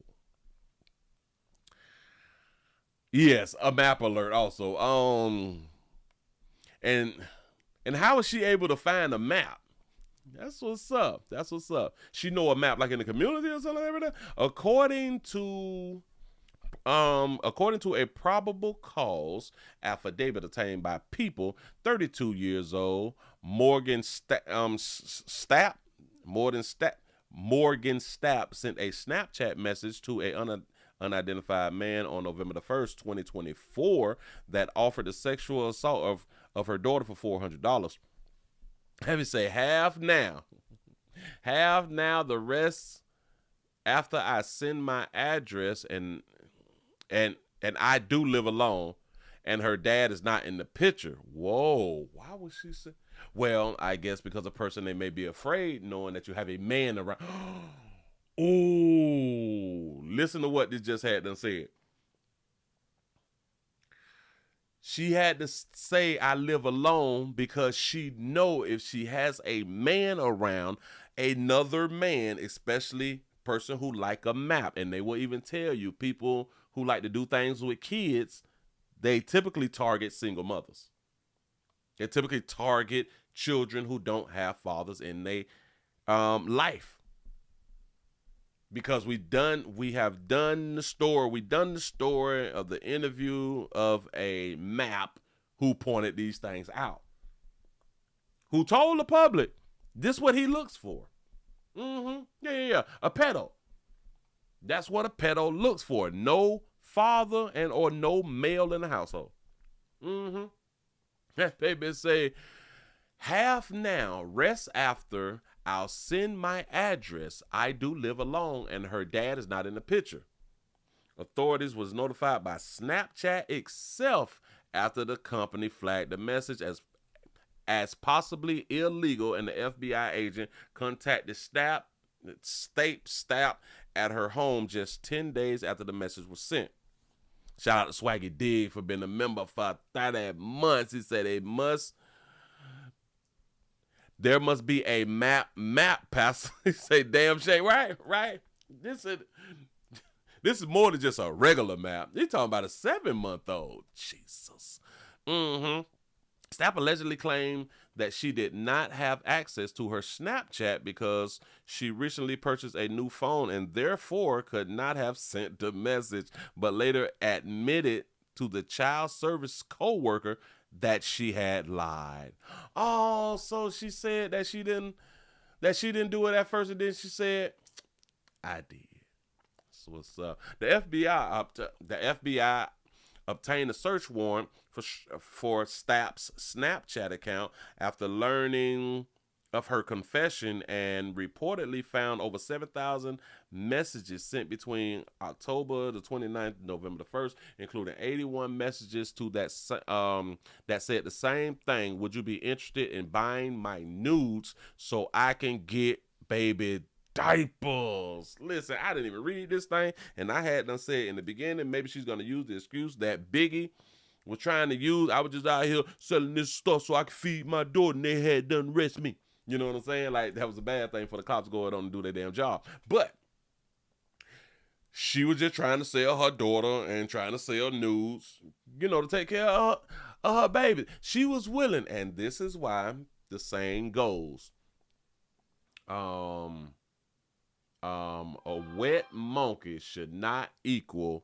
Yes, a map alert also. And how is she able to find a map? That's what's up. She know a map like in the community or something like that. According to a probable cause affidavit obtained by People, 32 years old, Morgan Stapp sent a Snapchat message to a unidentified man on November the 1st, 2024, that offered the sexual assault of her daughter for $400. Let me say half now, the rest after I send my address and I do live alone, and her dad is not in the picture. Whoa, why would she say? Well, I guess because a person, they may be afraid knowing that you have a man around. Ooh, listen to what this just had done said. She had to say I live alone because she know if she has a man around, another man, especially person who like a map, and they will even tell you people who like to do things with kids, they typically target single mothers. They typically target children who don't have fathers in their life. Because we've done the story of the interview of a map who pointed these things out. Who told the public this is what he looks for. Yeah. A pedo. That's what a pedo looks for. No father or no male in the household. Baby say, half now, rest after I'll send my address. I do live alone, and her dad is not in the picture. Authorities was notified by Snapchat itself after the company flagged the message as possibly illegal, and the FBI agent contacted Stapp at her home just 10 days after the message was sent. Shout out to Swaggy Dig for being a member for 30 months. He said there must be a map pastor. He say, damn shame, right? This is more than just a regular map. He's talking about a 7-month-old. Jesus. Stapp allegedly claimed that she did not have access to her Snapchat because she recently purchased a new phone and therefore could not have sent the message, but later admitted to the child service co-worker that she had lied. Oh, so she said that she didn't do it at first, and then she said, I did. So what's up? The FBI obtained a search warrant for Stapp's Snapchat account after learning of her confession and reportedly found over 7,000 messages sent between October the 29th and November the 1st, including 81 messages to that said the same thing. Would you be interested in buying my nudes so I can get baby diapers? Listen, I didn't even read this thing, and I had done said in the beginning maybe she's going to use the excuse that Biggie was trying to use. I was just out here selling this stuff so I could feed my daughter, and they had done arrest me. You know what I'm saying? Like, that was a bad thing for the cops going on and do their damn job. But she was just trying to sell her daughter and trying to sell nudes, you know, to take care of her baby. She was willing, and this is why the saying goes, a wet monkey should not equal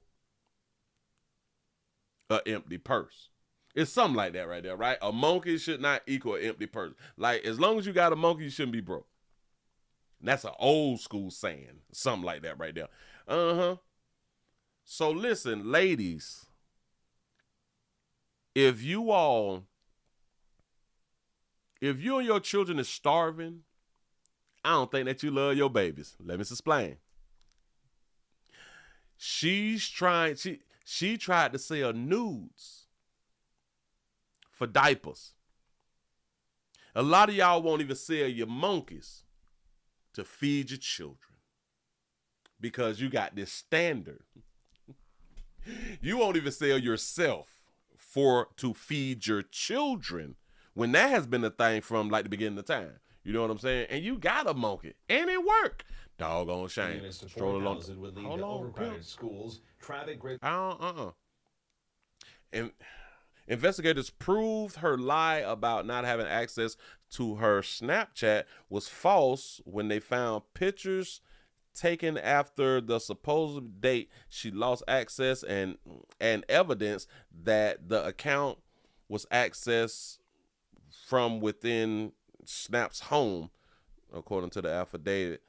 an empty purse. It's something like that right there, right? A monkey should not equal an empty purse. Like, as long as you got a monkey, you shouldn't be broke. And that's an old school saying. Something like that right there. So listen, ladies, if you and your children is starving, I don't think that you love your babies. Let me explain. She tried to sell nudes for diapers. A lot of y'all won't even sell your monkeys to feed your children because you got this standard. You won't even sell yourself to feed your children when that has been a thing from like the beginning of time. You know what I'm saying? And you got a monkey and it worked. Doggone shame. Stroll along. Would lead to overcrowded schools, traffic great. And investigators proved her lie about not having access to her Snapchat was false when they found pictures taken after the supposed date she lost access and evidence that the account was accessed from within Snap's home, according to the affidavit.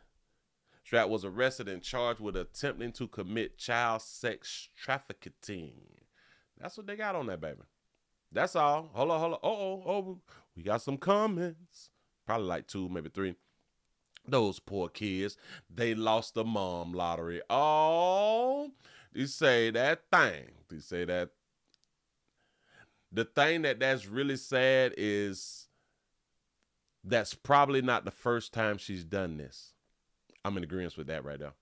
Strapp was arrested and charged with attempting to commit child sex trafficking. That's what they got on that baby. That's all. Hold on. Oh, we got some comments. Probably like 2, maybe 3. Those poor kids, they lost the mom lottery. Oh, they say that thing. They say that. The thing that's really sad is that's probably not the first time she's done this. I'm in agreement with that right there.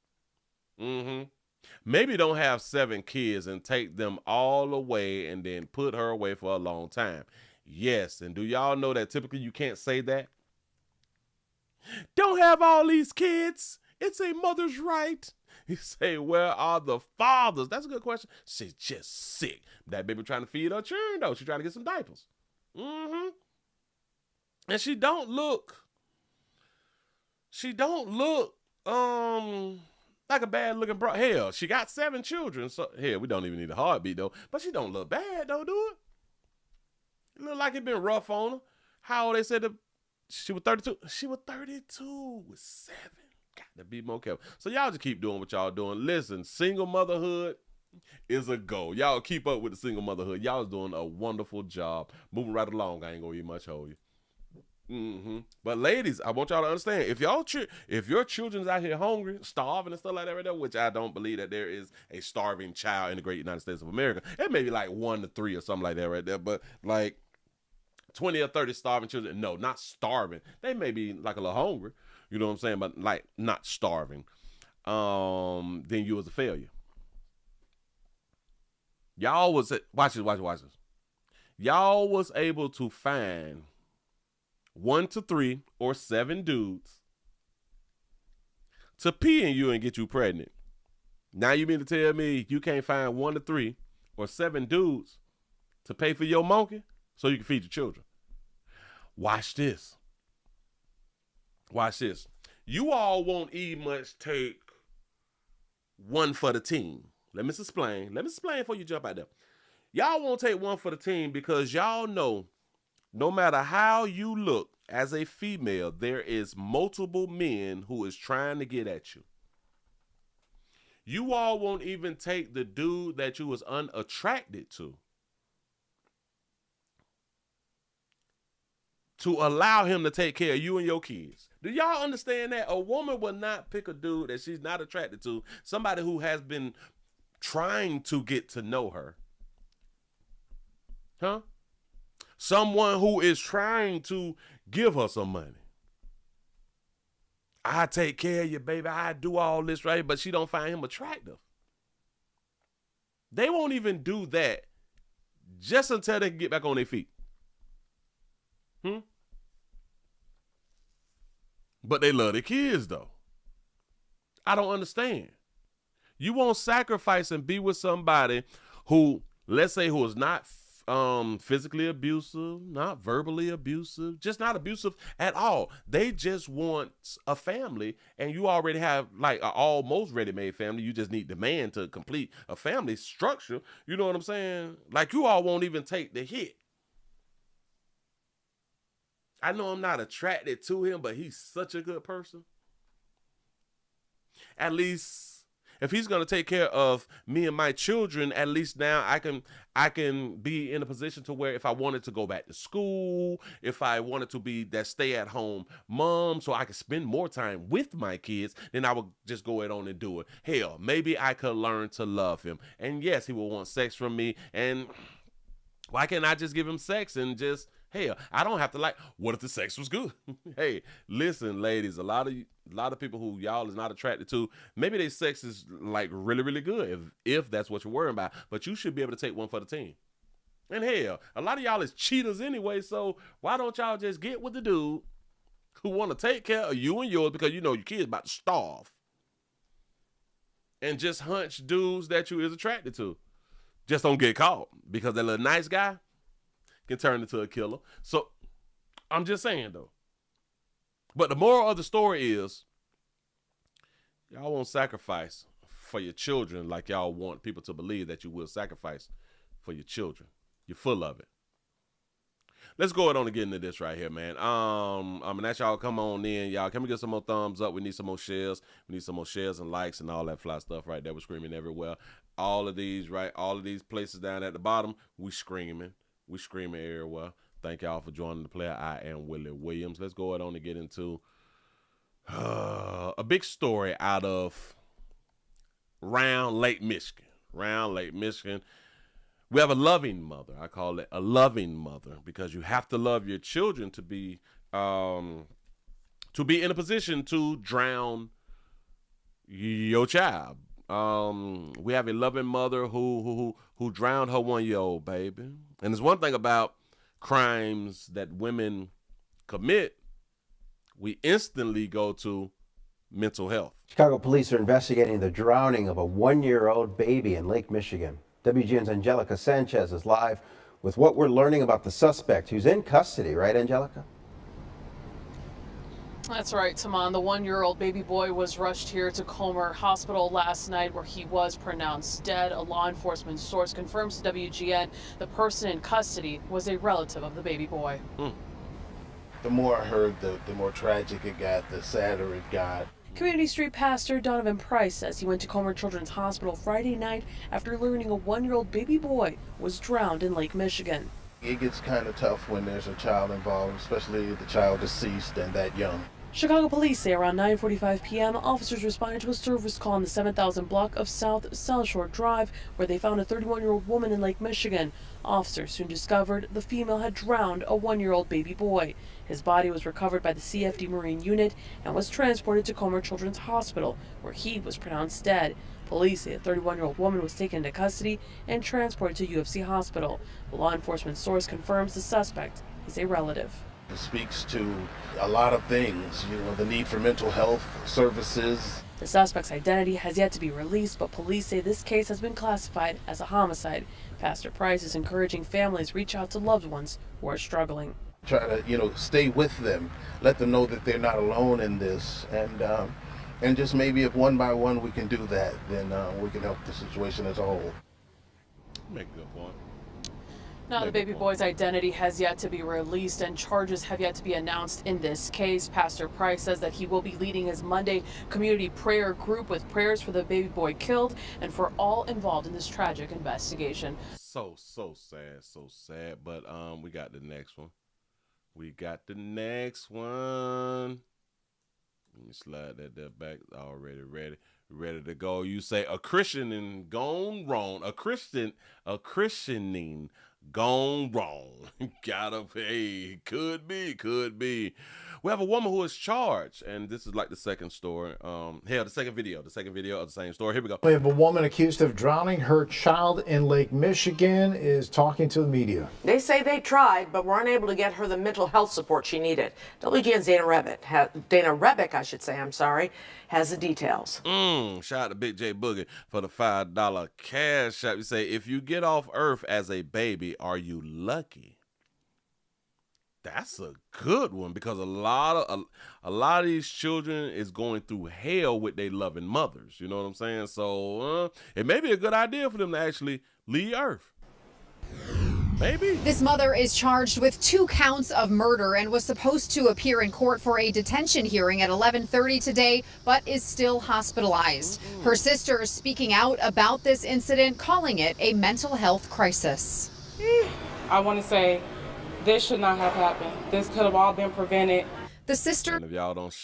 Maybe don't have 7 kids and take them all away and then put her away for a long time. Yes, and do y'all know that typically you can't say that? Don't have all these kids. It's a mother's right. You say, where are the fathers? That's a good question. She's just sick. That baby trying to feed her children, though. She's trying to get some diapers. And she don't look like a bad looking bro. Hell, she got 7 children. So hell, we don't even need a heartbeat though. But she don't look bad though, do it? It look like it been rough on her. How old they said she was 32? She was 32 with 7. Got to be more careful. So y'all just keep doing what y'all doing. Listen, single motherhood is a go. Y'all keep up with the single motherhood. Y'all is doing a wonderful job. Moving right along. I ain't gonna eat much hold you. But ladies, I want y'all to understand, if your children's out here hungry, starving and stuff like that right there, which I don't believe that there is a starving child in the great United States of America. It may be like 1 to 3 or something like that right there, but like 20 or 30 starving children, no, not starving. They may be like a little hungry, you know what I'm saying, but like not starving. Then you was a failure. Y'all was, watch this. Y'all was able to find 1 to 3 or 7 dudes to pee in you and get you pregnant. Now you mean to tell me you can't find 1 to 3 or 7 dudes to pay for your monkey so you can feed your children? Watch this. You all won't even much take 1 for the team. Let me explain before you jump out there. Y'all won't take 1 for the team because y'all know no matter how you look as a female, there is multiple men who is trying to get at you. You all won't even take the dude that you was unattracted to allow him to take care of you and your kids. Do y'all understand that? A woman will not pick a dude that she's not attracted to, somebody who has been trying to get to know her. Huh? Someone who is trying to give her some money. I take care of you, baby. I do all this, right? But she don't find him attractive. They won't even do that just until they can get back on their feet. But they love their kids, though. I don't understand. You won't sacrifice and be with somebody who, let's say, who is not physically abusive, not verbally abusive, just not abusive at all. They just want a family, and you already have like an almost ready-made family. You just need the man to complete a family structure. You know what I'm saying? Like, you all won't even take the hit. I know I'm not attracted to him, but he's such a good person. At least if he's going to take care of me and my children, at least now I can be in a position to where if I wanted to go back to school, if I wanted to be that stay-at-home mom so I could spend more time with my kids, then I would just go ahead on and do it. Hell, maybe I could learn to love him. And yes, he will want sex from me. And why can't I just give him sex and just, hell, I don't have to like, what if the sex was good? Hey, listen, ladies, a lot of people who y'all is not attracted to, maybe their sex is like really, really good if that's what you're worrying about. But you should be able to take one for the team. And hell, a lot of y'all is cheaters anyway, so why don't y'all just get with the dude who want to take care of you and yours because you know your kid's about to starve, and just hunch dudes that you is attracted to. Just don't get caught, because that little nice guy can turn into a killer. So I'm just saying though. But the moral of the story is, y'all won't sacrifice for your children like y'all want people to believe that you will sacrifice for your children. You're full of it. Let's go ahead on and get into this right here, man. I'm gonna ask y'all come on in, y'all. Can we get some more thumbs up? We need some more shares. We need some more shares and likes and all that fly stuff right there. We're screaming everywhere. All of these, right? All of these places down at the bottom, we screaming. We screaming everywhere. Thank y'all for joining the player. I am Willie Williams. Let's go ahead on and get into a big story out of Round Lake, Michigan. Round Lake, Michigan. We have a loving mother. I call it a loving mother because you have to love your children to be in a position to drown your child. We have a loving mother who drowned her 1-year-old baby. And there's one thing about crimes that women commit, we instantly go to mental health. Chicago police are investigating the drowning of a 1-year-old baby in Lake Michigan. WGN's Angelica Sanchez is live with what we're learning about the suspect who's in custody, right, Angelica? That's right, Taman. The 1-year-old baby boy was rushed here to Comer Hospital last night where he was pronounced dead. A law enforcement source confirms to WGN the person in custody was a relative of the baby boy. The more I heard, the more tragic it got, the sadder it got. Community Street Pastor Donovan Price says he went to Comer Children's Hospital Friday night after learning a 1-year-old baby boy was drowned in Lake Michigan. It gets kind of tough when there's a child involved, especially the child deceased and that young. Chicago police say around 9:45 p.m., officers responded to a service call on the 7,000 block of South South Shore Drive, where they found a 31-year-old woman in Lake Michigan. Officers soon discovered the female had drowned a 1-year-old baby boy. His body was recovered by the CFD Marine Unit and was transported to Comer Children's Hospital, where he was pronounced dead. Police say a 31-year-old woman was taken into custody and transported to UFC Hospital. A law enforcement source confirms the suspect is a relative. It speaks to a lot of things, the need for mental health services. The suspect's identity has yet to be released, but police say this case has been classified as a homicide. Pastor Price is encouraging families reach out to loved ones who are struggling. Try to, stay with them, let them know that they're not alone in this, and just maybe if one by one we can do that, then we can help the situation as a whole. Make a good point. Now, the baby boy's identity has yet to be released and charges have yet to be announced in this case. Pastor Price says that he will be leading his Monday community prayer group with prayers for the baby boy killed and for all involved in this tragic investigation. So sad. But we got the next one. Let me slide that back. Already ready to go. You say a Christianing gone wrong. A Christianing gone wrong. Gotta pay. Could be. We have a woman who is charged, and this is like the second story. The second video of the same story. Here we go. We have a woman accused of drowning her child in Lake Michigan is talking to the media. They say they tried, but were unable to get her the mental health support she needed. WGN's Dana Rebick, has the details. Shout out to Big J Boogie for the $5 cash app. You say, if you get off Earth as a baby, are you lucky? That's a good one, because a lot of these children is going through hell with their loving mothers. You know what I'm saying? So it may be a good idea for them to actually leave Earth. Maybe. This mother is charged with 2 counts of murder and was supposed to appear in court for a detention hearing at 11:30 today, but is still hospitalized. Her sister is speaking out about this incident, calling it a mental health crisis. I want to say this should not have happened. This could have all been prevented. The sister. And if y'all don't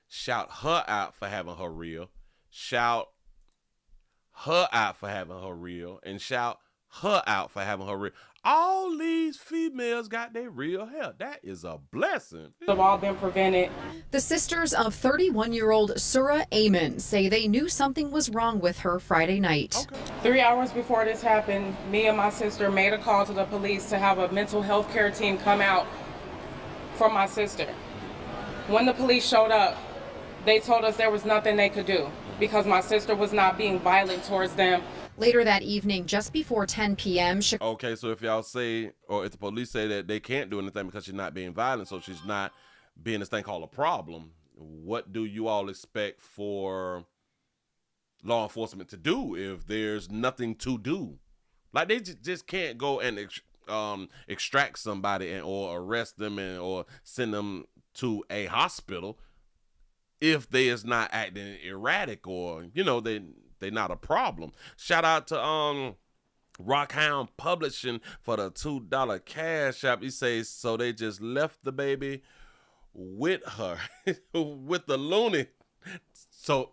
shout her out for having her real. Shout her out for having her real. And shout her out for having her real. All these females got their real hair. That is a blessing. Have all been prevented. The sisters of 31-year-old Surah Amen say they knew something was wrong with her Friday night. Okay. 3 hours before this happened, me and my sister made a call to the police to have a mental health care team come out for my sister. When the police showed up, they told us there was nothing they could do because my sister was not being violent towards them. Later that evening, just before 10 p.m. Okay, so if y'all say, or if the police say that they can't do anything because she's not being violent, so she's not being this thing called a problem, what do you all expect for law enforcement to do if there's nothing to do? Like, they just can't go and extract somebody or arrest them or send them to a hospital if they is not acting erratic or, they're not a problem. Shout out to Rockhound Publishing for the $2 cash app. He says, so they just left the baby with her, with the loony. So,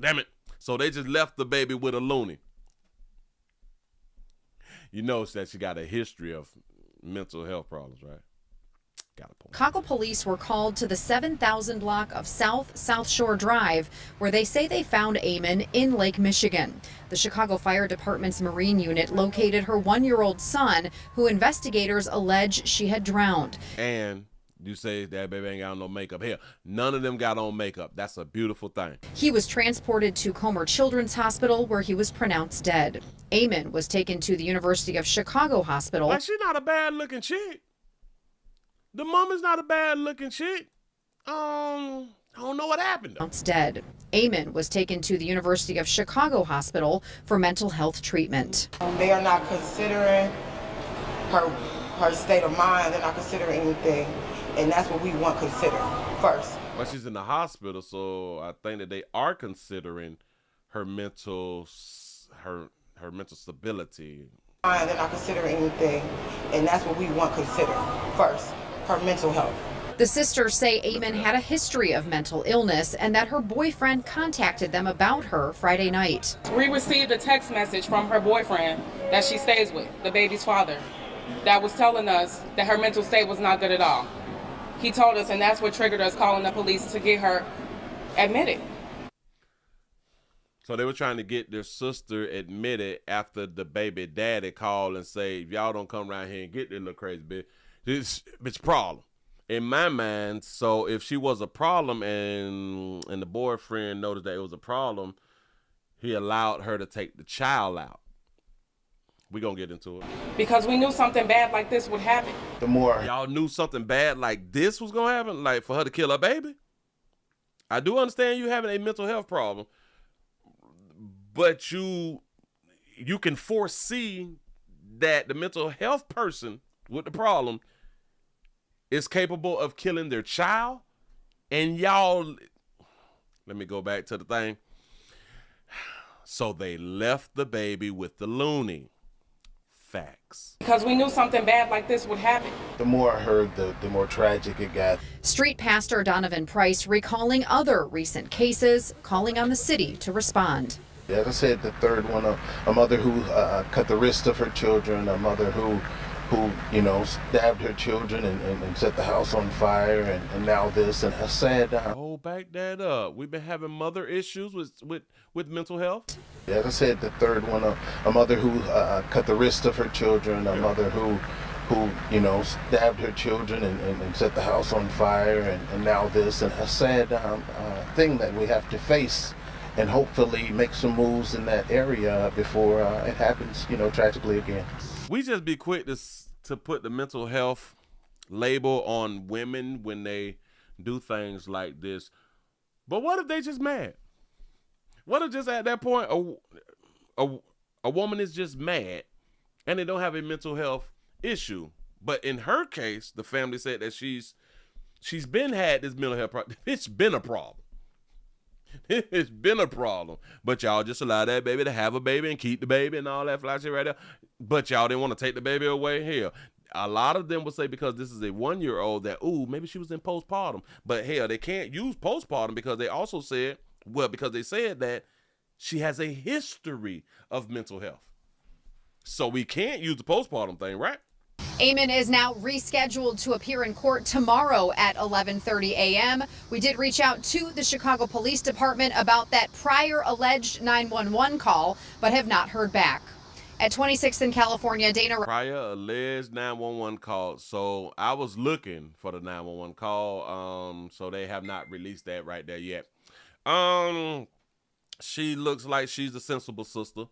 damn it. So they just left the baby with a loony. You know that she got a history of mental health problems, right? Chicago police were called to the 7,000 block of South Shore Drive, where they say they found Amen in Lake Michigan. The Chicago Fire Department's Marine unit located her 1-year-old son, who investigators allege she had drowned. And you say that baby ain't got no makeup. Here, none of them got on makeup. That's a beautiful thing. He was transported to Comer Children's Hospital, where he was pronounced dead. Amen was taken to the University of Chicago Hospital. Like, she's not a bad-looking chick. The mom is not a bad-looking chick. I don't know what happened. Pronounced dead. Amen was taken to the University of Chicago Hospital for mental health treatment. They are not considering her state of mind. They're not considering anything. And that's what we want considered first. Well, she's in the hospital, so I think that they are considering her mental stability. They're not considering anything, and that's what we want considered first, her mental health. The sisters say Amen had a history of mental illness and that her boyfriend contacted them about her Friday night. We received a text message from her boyfriend that she stays with, the baby's father, that was telling us that her mental state was not good at all. He told us, and that's what triggered us calling the police to get her admitted. So they were trying to get their sister admitted after the baby daddy called and say, if y'all don't come around here and get this little crazy bitch, it's a problem. In my mind, so if she was a problem and the boyfriend noticed that it was a problem, he allowed her to take the child out. We're going to get into it. Because we knew something bad like this would happen. The more y'all knew something bad like this was going to happen, like for her to kill her baby. I do understand you having a mental health problem, but you can foresee that the mental health person with the problem is capable of killing their child. And y'all, let me go back to the thing. So they left the baby with the loony. Facts. Because we knew something bad like this would happen. The more I heard, the more tragic it got. Street Pastor Donovan Price recalling other recent cases, calling on the city to respond. As I said, the third one, a mother who cut the wrist of her children, a mother who stabbed her children and set the house on fire, and now this, and a sad. Back that up. We've been having mother issues with mental health. As I said, the third one, a mother who cut the wrist of her children, a mother who stabbed her children and set the house on fire, and now this, and a sad thing that we have to face, and hopefully make some moves in that area before it happens, tragically again. We just be quick to put the mental health label on women when they do things like this. But what if they just mad? What if just at that point a woman is just mad and they don't have a mental health issue? But in her case, the family said that she's been had this mental health problem. It's been a problem. It's been a problem. But y'all just allow that baby to have a baby and keep the baby and all that fly shit right there. But y'all didn't want to take the baby away. Hell, a lot of them will say because this is a 1-year-old that, maybe she was in postpartum. But hell, they can't use postpartum because they also said, because they said that she has a history of mental health. So we can't use the postpartum thing, right? Eamon is now rescheduled to appear in court tomorrow at 11:30 a.m. We did reach out to the Chicago Police Department about that prior alleged 911 call, but have not heard back. At 26th in California, Dana... Prior alleged 911 call. So I was looking for the 911 call. So they have not released that right there yet. She looks like she's a sensible sister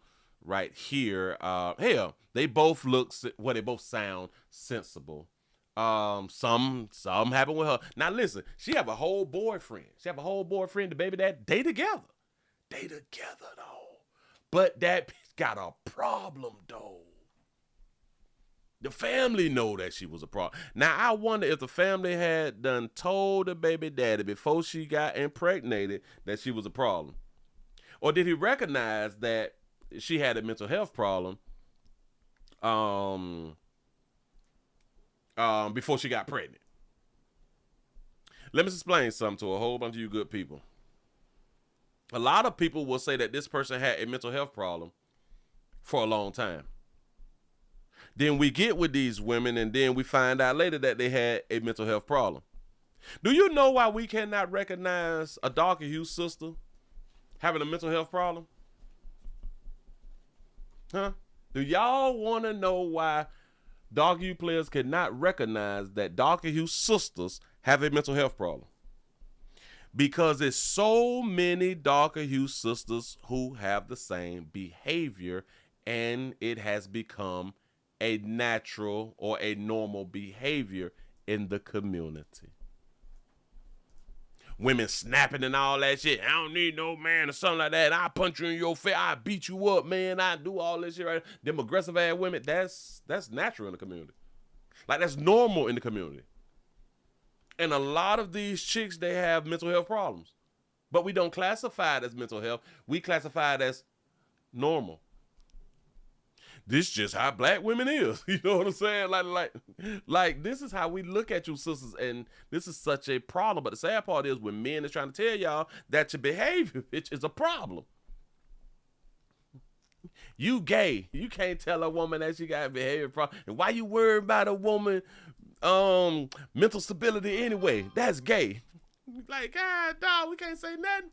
right here. Hell, they both they both sound sensible. Some happen with her. Now listen, she have a whole boyfriend. The baby dad, they together though. But that bitch got a problem though. The family know that she was a problem. Now I wonder if the family had done told the baby daddy before she got impregnated that she was a problem. Or did he recognize that she had a mental health problem before she got pregnant? Let me explain something to a whole bunch of you good people. A lot of people will say that this person had a mental health problem for a long time. Then we get with these women and then we find out later that they had a mental health problem. Do you know why we cannot recognize a darker hue sister having a mental health problem? Huh? Do y'all want to know why darker hue players cannot recognize that darker hue sisters have a mental health problem? Because there's so many darker hue sisters who have the same behavior, and it has become a natural or a normal behavior in the community. Women snapping and all that shit. I don't need no man or something like that. I punch you in your face. I beat you up, man. I do all this shit right. Them aggressive ass women, that's natural in the community. Like that's normal in the community. And a lot of these chicks, they have mental health problems. But we don't classify it as mental health. We classify it as normal. This just how black women is. You know what I'm saying? Like this is how we look at you sisters, and this is such a problem. But the sad part is when men is trying to tell y'all that your behavior, bitch, is a problem. You gay. You can't tell a woman that she got a behavior problem. And why you worried about a woman mental stability anyway? That's gay. Like, God, dog, we can't say nothing.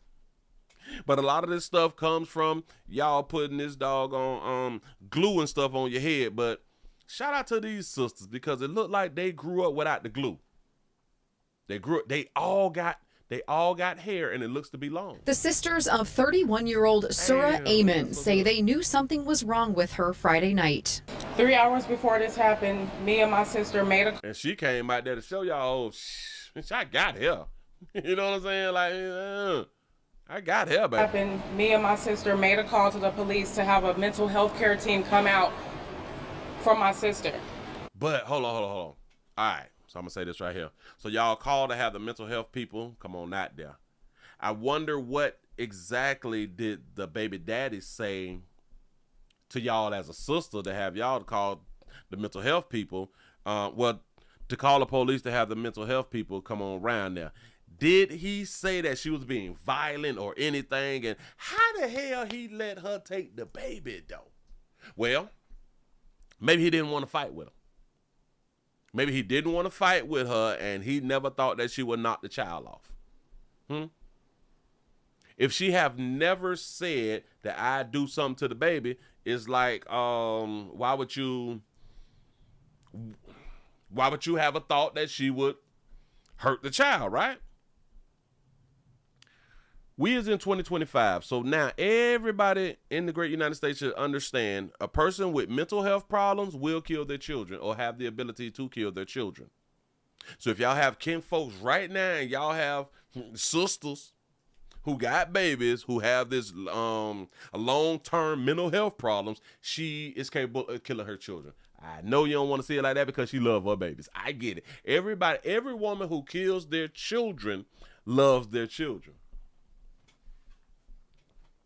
But a lot of this stuff comes from y'all putting this dog on glue and stuff on your head. But shout out to these sisters because it looked like they grew up without the glue. They all got hair and it looks to be long. The sisters of 31-year-old Surah Amen say they knew something was wrong with her Friday night. 3 hours before this happened, me and my sister made a... And she came out there to show y'all, I got hair. You know what I'm saying? Like, I got hair, baby. Me and my sister made a call to the police to have a mental health care team come out from my sister. But hold on. All right, so I'm gonna say this right here. So y'all call to have the mental health people come on out there. I wonder what exactly did the baby daddy say to y'all as a sister to have y'all to call the mental health people? To call the police to have the mental health people come on around there. Did he say that she was being violent or anything? And how the hell he let her take the baby though? Well, maybe he didn't want to fight with her. Maybe he didn't want to fight with her and he never thought that she would knock the child off. If she have never said that I do something to the baby, it's like, why would you have a thought that she would hurt the child, right? We is in 2025, so now everybody in the great United States should understand a person with mental health problems will kill their children or have the ability to kill their children. So if y'all have kin folks right now and y'all have sisters who got babies who have this long-term mental health problems, she is capable of killing her children. I know you don't want to see it like that because she loves her babies. I get it. Every woman who kills their children loves their children.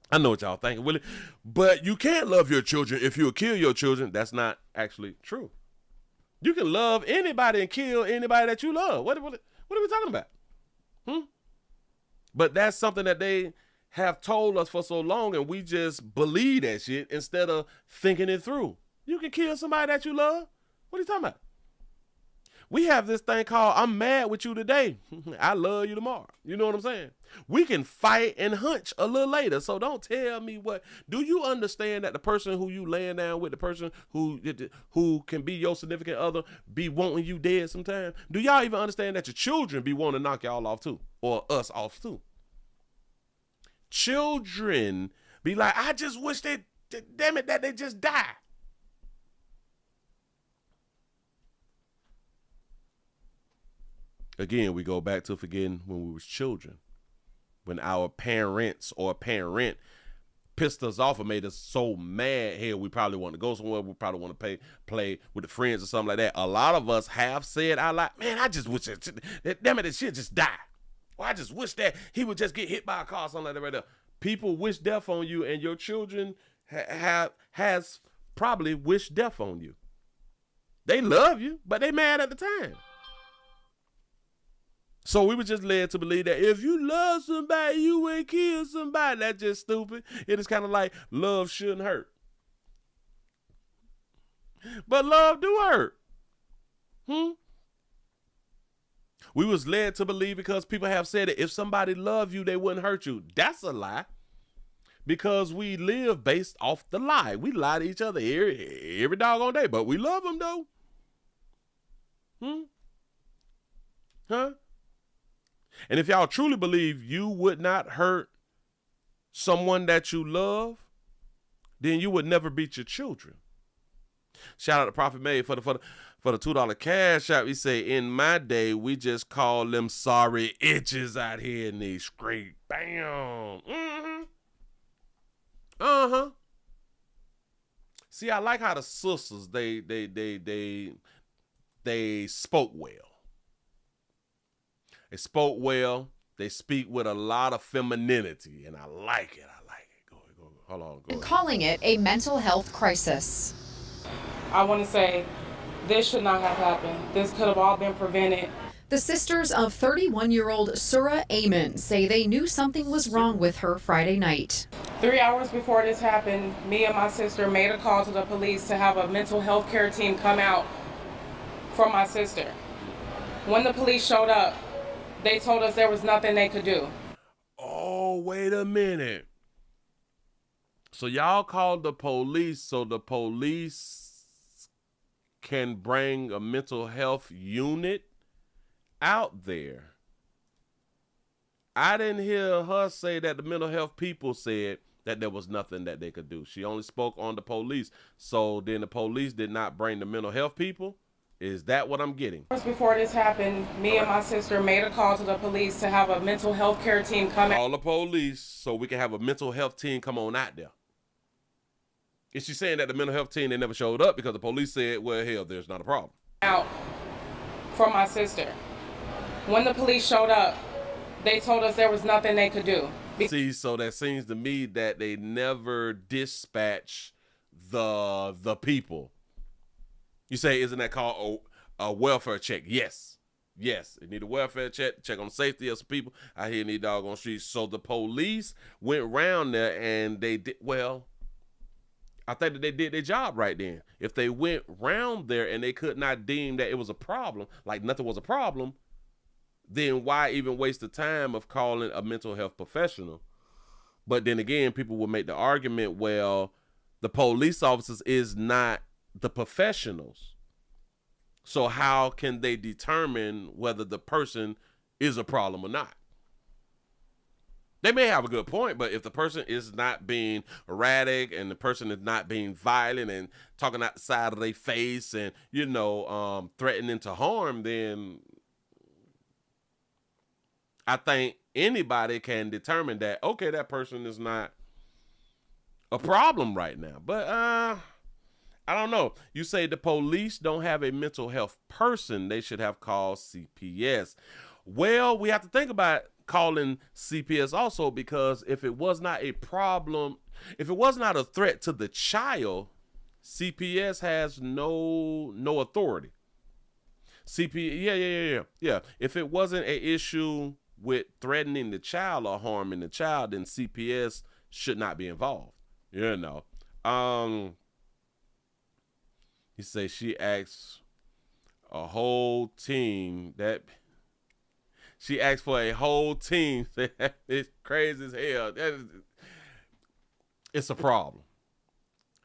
I know what y'all thinking, Willie, but you can't love your children if you kill your children. That's not actually true. You can love anybody and kill anybody that you love. What are we talking about? But that's something that they have told us for so long, and we just believe that shit instead of thinking it through. You can kill somebody that you love. What are you talking about? We have this thing called I'm mad with you today. I love you tomorrow. You know what I'm saying? We can fight and hunch a little later. So don't tell me what. Do you understand that the person who you laying down with, the person who can be your significant other, be wanting you dead sometime? Do y'all even understand that your children be wanting to knock y'all off too? Or us off too? Children be like, I just wish that they just die. Again, we go back to forgetting when we was children, when our parents or parent pissed us off and made us so mad. Hell, we probably want to go somewhere. We probably want to play with the friends or something like that. A lot of us have said out loud, man, I just wish that shit just die. Or I just wish that he would just get hit by a car or something like that right there. People wish death on you, and your children has probably wished death on you. They love you, but they mad at the time. So we were just led to believe that if you love somebody, you would kill somebody. That's just stupid. It is kind of like love shouldn't hurt. But love do hurt. We was led to believe because people have said that if somebody loved you, they wouldn't hurt you. That's a lie. Because we live based off the lie. We lie to each other every doggone day, but we love them though. And if y'all truly believe you would not hurt someone that you love, then you would never beat your children. Shout out to Prophet May for the $2 cash app. He say, in my day, we just call them sorry itches out here in these streets. Bam. See, I like how the sisters they spoke well. They spoke well. They speak with a lot of femininity, and I like it. Go ahead. Hold on. Go ahead. Calling it a mental health crisis. I want to say this should not have happened. This could have all been prevented. The sisters of 31-year-old Surah Amen say they knew something was wrong with her Friday night. 3 hours before this happened, me and my sister made a call to the police to have a mental health care team come out for my sister. When the police showed up, they told us there was nothing they could do. Oh, wait a minute. So y'all called the police so the police can bring a mental health unit out there. I didn't hear her say that the mental health people said that there was nothing that they could do. She only spoke on the police. So then the police did not bring the mental health people? Is that what I'm getting? Before this happened, me and my sister made a call to the police to have a mental health care team come out. Call the police so we can have a mental health team come on out there. Is she saying that the mental health team, they never showed up because the police said, well, hell, there's not a problem? Out for my sister. When the police showed up, they told us there was nothing they could do. See, so that seems to me that they never dispatch the people. You say, isn't that called a welfare check? Yes. Yes, they need a welfare check on the safety of some people out here in these doggone streets. So the police went around there and they did, well, I think that they did their job right then. If they went round there and they could not deem that it was a problem, like nothing was a problem, then why even waste the time of calling a mental health professional? But then again, people will make the argument, well, the police officers is not the professionals. So how can they determine whether the person is a problem or not? They may have a good point, but if the person is not being erratic and the person is not being violent and talking outside of their face and, threatening to harm, then I think anybody can determine that, okay, that person is not a problem right now. But I don't know. You say the police don't have a mental health person. They should have called CPS. Well, we have to think about calling CPS also, because if it was not a problem, if it was not a threat to the child, CPS has no authority. Yeah. If it wasn't an issue with threatening the child or harming the child, then CPS should not be involved. You say she asked a whole team that. She asked for a whole team. It's crazy as hell. It's a problem.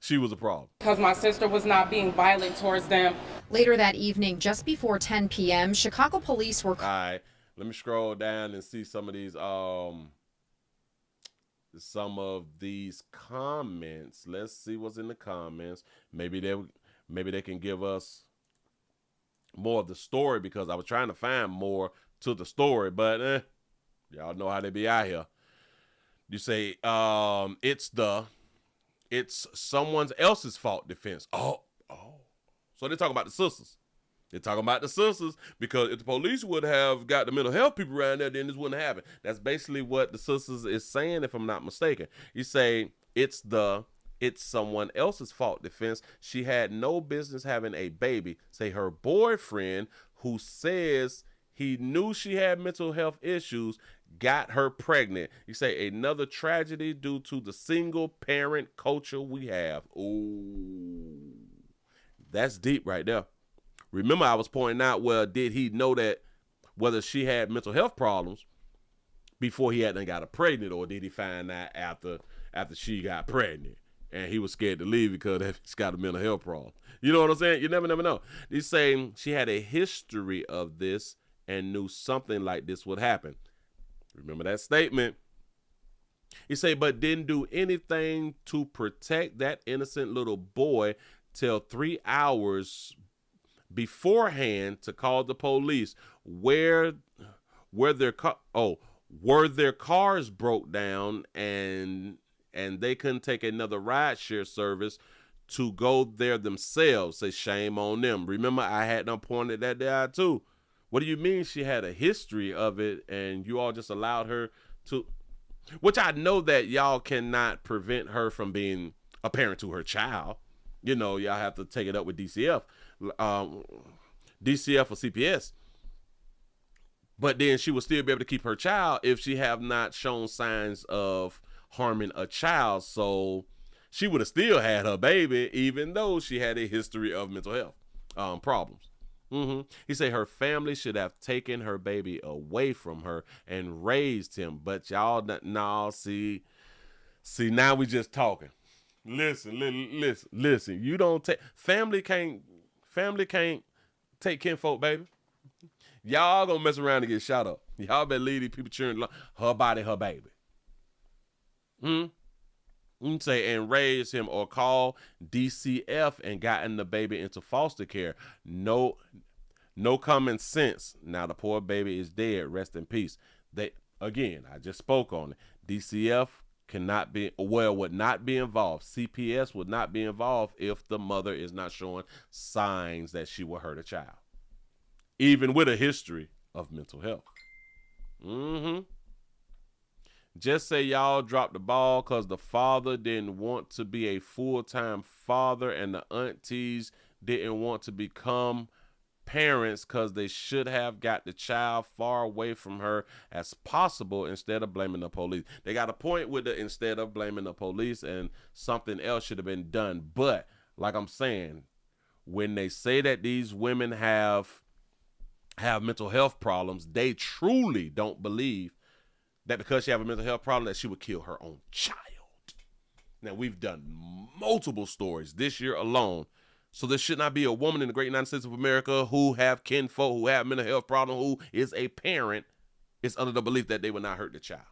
She was a problem. Because my sister was not being violent towards them. Later that evening, just before 10 p.m., Chicago police were... All right, let me scroll down and see some of these comments. Let's see what's in the comments. Maybe they can give us more of the story, because I was trying to find more to the story, but y'all know how they be out here. You say it's someone else's fault defense. Oh. So they're talking about the sisters. They're talking about the sisters, because if the police would have got the mental health people around there, then this wouldn't happen. That's basically what the sisters is saying, if I'm not mistaken. You say it's someone else's fault defense. She had no business having a baby. Say her boyfriend, who says he knew she had mental health issues, got her pregnant. You say another tragedy due to the single parent culture we have. Ooh, that's deep right there. Remember, I was pointing out, well, did he know that whether she had mental health problems before he hadn't got her pregnant, or did he find out after she got pregnant and he was scared to leave because she's got a mental health problem? You know what I'm saying? You never know. He's saying she had a history of this and knew something like this would happen. Remember that statement. He say, but didn't do anything to protect that innocent little boy till 3 hours beforehand to call the police. Were their cars broke down and they couldn't take another rideshare service to go there themselves. Say shame on them. Remember, I had them pointed that there too. What do you mean she had a history of it and you all just allowed her to? Which I know that y'all cannot prevent her from being a parent to her child. Y'all have to take it up with DCF. DCF or CPS. But then she would still be able to keep her child if she have not shown signs of harming a child. So she would have still had her baby, even though she had a history of mental health problems. He said her family should have taken her baby away from her and raised him. But y'all, see, now we just talking. Listen. You don't take family can't take kinfolk, baby. Y'all gonna mess around and get shot up. Y'all better leave these people cheering her body, her baby. You say and raise him, or call DCF and gotten the baby into foster care. No common sense. Now the poor baby is dead. Rest in peace. I just spoke on it. DCF would not be involved. CPS would not be involved if the mother is not showing signs that she will hurt a child, even with a history of mental health. Just say y'all dropped the ball because the father didn't want to be a full-time father and the aunties didn't want to become parents because they should have got the child far away from her as possible instead of blaming the police. They got a point with the instead of blaming the police, and something else should have been done. But like I'm saying, when they say that these women have mental health problems, they truly don't believe that because she have a mental health problem that she would kill her own child. Now, we've done multiple stories this year alone. So there should not be a woman in the great United States of America who have kinfolk, who have mental health problem, who is a parent, is under the belief that they will not hurt the child.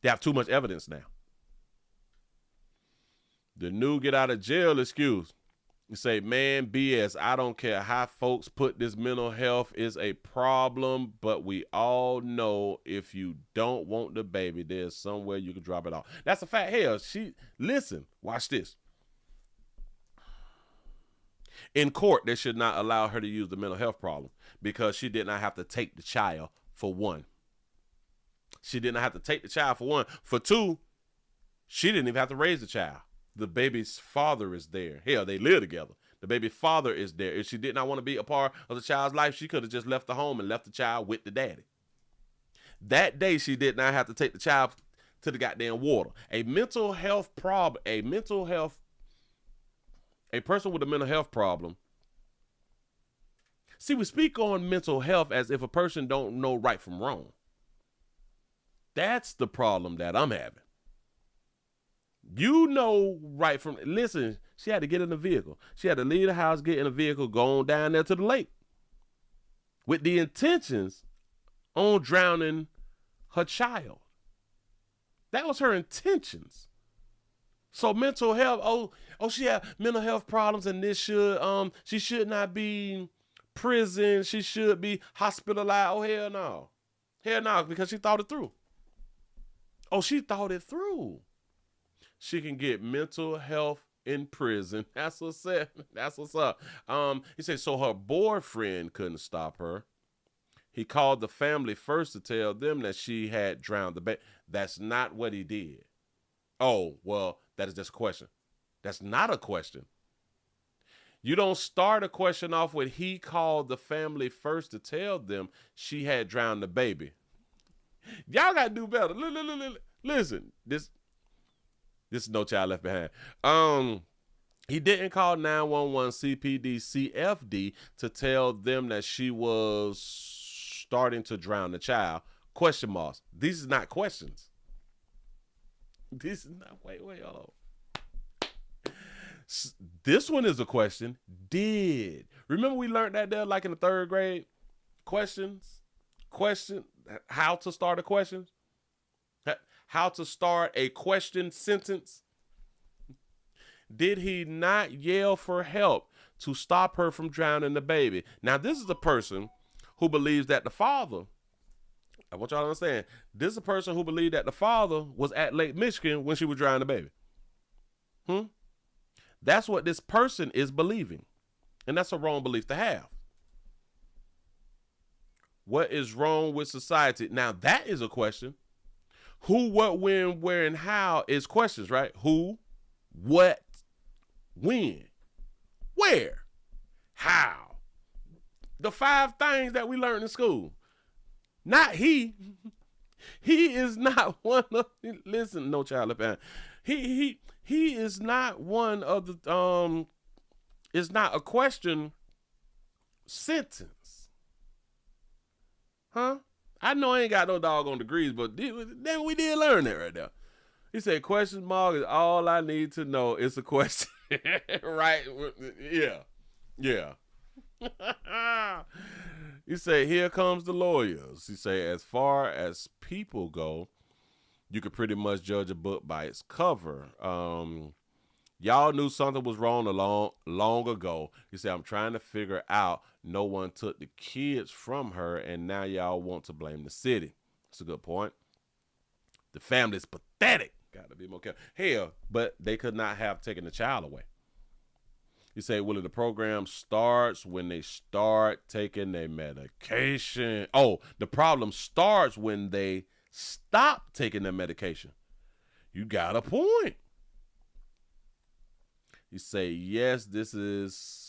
They have too much evidence now. The new get out of jail excuse. You say, man, BS, I don't care how folks put this mental health is a problem, but we all know if you don't want the baby, there's somewhere you can drop it off. That's a fact. Hell, listen, watch this. In court, they should not allow her to use the mental health problem because she did not have to take the child, for one. She did not have to take the child, for one. For two, she didn't even have to raise the child. The baby's father is there. Hell, they live together. The baby's father is there. If she did not want to be a part of the child's life, she could have just left the home and left the child with the daddy. That day, she did not have to take the child to the goddamn water. A person with a mental health problem. See, we speak on mental health as if a person don't know right from wrong. That's the problem that I'm having. You know right from, listen, she had to get in the vehicle. She had to leave the house, get in a vehicle, go on down there to the lake with the intentions on drowning her child. That was her intentions. So mental health, oh, she had mental health problems and she should not be in prison. She should be hospitalized. Oh, hell no. Hell no, because she thought it through. Oh, she thought it through. She can get mental health in prison. That's what's up. That's what's up. He said, so her boyfriend couldn't stop her. He called the family first to tell them that she had drowned the baby. That's not what he did. Oh, well, that is just a question. That's not a question. You don't start a question off with he called the family first to tell them she had drowned the baby. Y'all got to do better. Listen, this is No Child Left Behind. He didn't call 911 CPD CFD to tell them that she was starting to drown the child. Question marks. These are not questions. This is not, wait, hold on. This one is a question. Did. Remember we learned that there like in the 3rd grade? Question, how to start a question? How to start a question sentence? Did he not yell for help to stop her from drowning the baby? Now, this is a person who believes that the father, I want y'all to understand, this is a person who believed that the father was at Lake Michigan when she was drowning the baby. That's what this person is believing. And that's a wrong belief to have. What is wrong with society? Now, that is a question. Who, what, when, where, and how is questions, right? Who, what, when, where, how. The 5 things that we learned in school. Not he. He is not one of, listen, No Child Left Behind. He is not one of the, it's not a question sentence. Huh? I know I ain't got no doggone degrees, but then we did learn that right there. He said, question mark is all I need to know. It's a question. Right? Yeah. He said, here comes the lawyers. He said, as far as people go, you could pretty much judge a book by its cover. Y'all knew something was wrong long ago. He said, I'm trying to figure out no one took the kids from her, and now y'all want to blame the city. That's a good point. The family's pathetic. Got to be more careful. Hell, but they could not have taken the child away. You say, Willie, the program starts when they start taking their medication. Oh, the problem starts when they stop taking their medication. You got a point. You say, yes, this is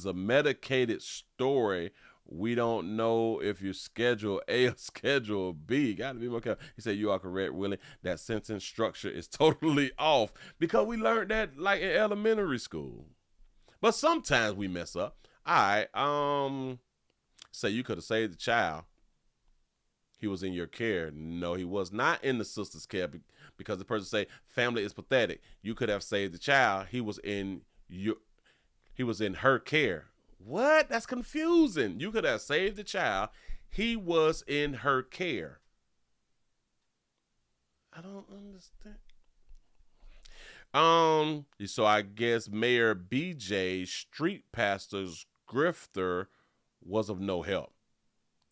a medicated story. We don't know if you're Schedule A or Schedule B. Got to be more careful. He said, you are correct, Willie. That sentence structure is totally off because we learned that like in elementary school. But sometimes we mess up. All right. Say you could have saved the child. He was in your care. No, he was not in the sister's care because the person say family is pathetic. You could have saved the child. He was in her care. What? That's confusing. You could have saved the child. He was in her care. I don't understand. So I guess Mayor BJ, street pastor's grifter, was of no help.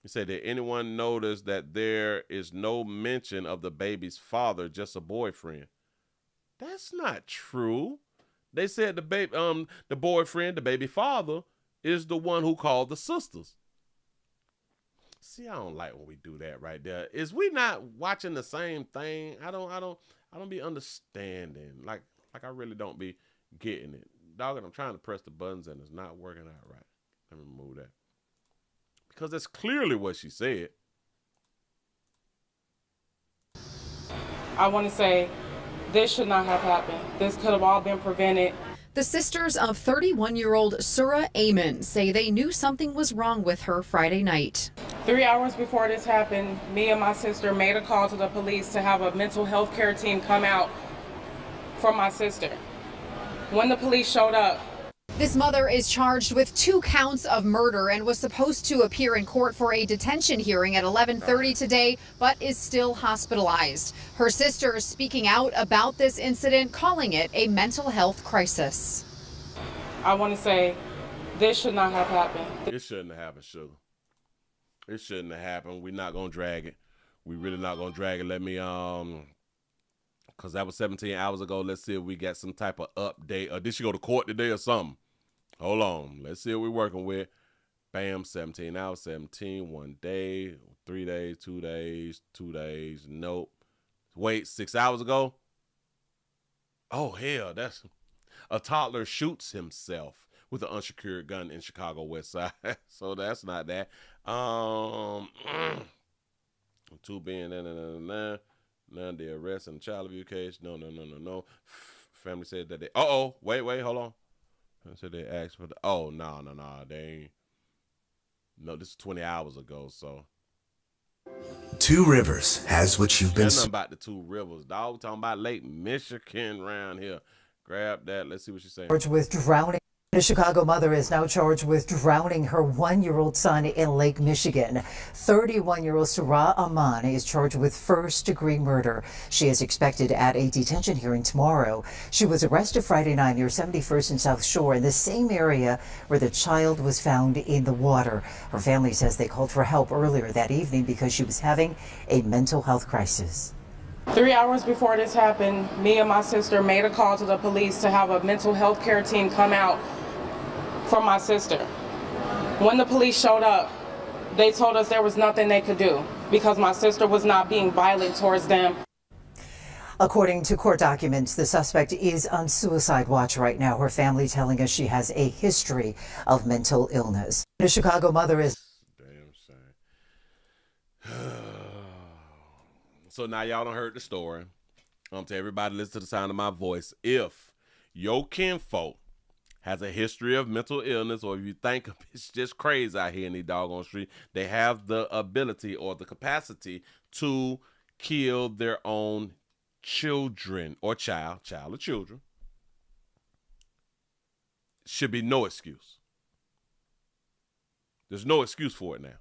He said, did anyone notice that there is no mention of the baby's father, just a boyfriend? That's not true. They said the boyfriend, the baby father, is the one who called the sisters. See, I don't like when we do that right there. Is we not watching the same thing? I don't be understanding. Like I really don't be getting it. Dog, I'm trying to press the buttons and it's not working out right. Let me remove that. Because that's clearly what she said. I want to say this should not have happened. This could have all been prevented. The sisters of 31-year-old Surah Amen say they knew something was wrong with her Friday night. 3 hours before this happened, me and my sister made a call to the police to have a mental health care team come out for my sister. When the police showed up, this mother is charged with 2 counts of murder and was supposed to appear in court for a detention hearing at 11:30 today, but is still hospitalized. Her sister is speaking out about this incident, calling it a mental health crisis. I want to say this should not have happened. It shouldn't have happened, sugar. It shouldn't have happened. We're not going to drag it. We're really not going to drag it. Let me, because that was 17 hours ago. Let's see if we got some type of update. Or did she go to court today or something? Hold on. Let's see what we're working with. Bam, 17 hours, 17, 1 day, 3 days, 2 days, 2 days. Nope. Wait, 6 hours ago? Oh, hell, that's a toddler shoots himself with an unsecured gun in Chicago West Side. So that's not that. 2 being none the arrest and child abuse case. No. Family said that they. Wait, hold on. So they asked for the. Oh, no. They ain't. No, this is 20 hours ago. So. Two Rivers has what you've been. There's nothing about the Two Rivers, dog. We're talking about Lake Michigan around here. Grab that. Let's see what she's saying. Charged with drowning. A Chicago mother is now charged with drowning her 1-year-old son in Lake Michigan. 31-year-old Surah Aman is charged with first-degree murder. She is expected at a detention hearing tomorrow. She was arrested Friday night near 71st and South Shore in the same area where the child was found in the water. Her family says they called for help earlier that evening because she was having a mental health crisis. 3 hours before this happened, me and my sister made a call to the police to have a mental health care team come out for my sister. When the police showed up, they told us there was nothing they could do because my sister was not being violent towards them. According to court documents, the suspect is on suicide watch right now. Her family telling us she has a history of mental illness. The Chicago mother is. Damn shame. So now y'all done heard the story. To everybody listen to the sound of my voice. If your kinfolk has a history of mental illness, or if you think it's just crazy out here in these doggone streets, they have the ability or the capacity to kill their own children or child or children. Should be no excuse. There's no excuse for it now.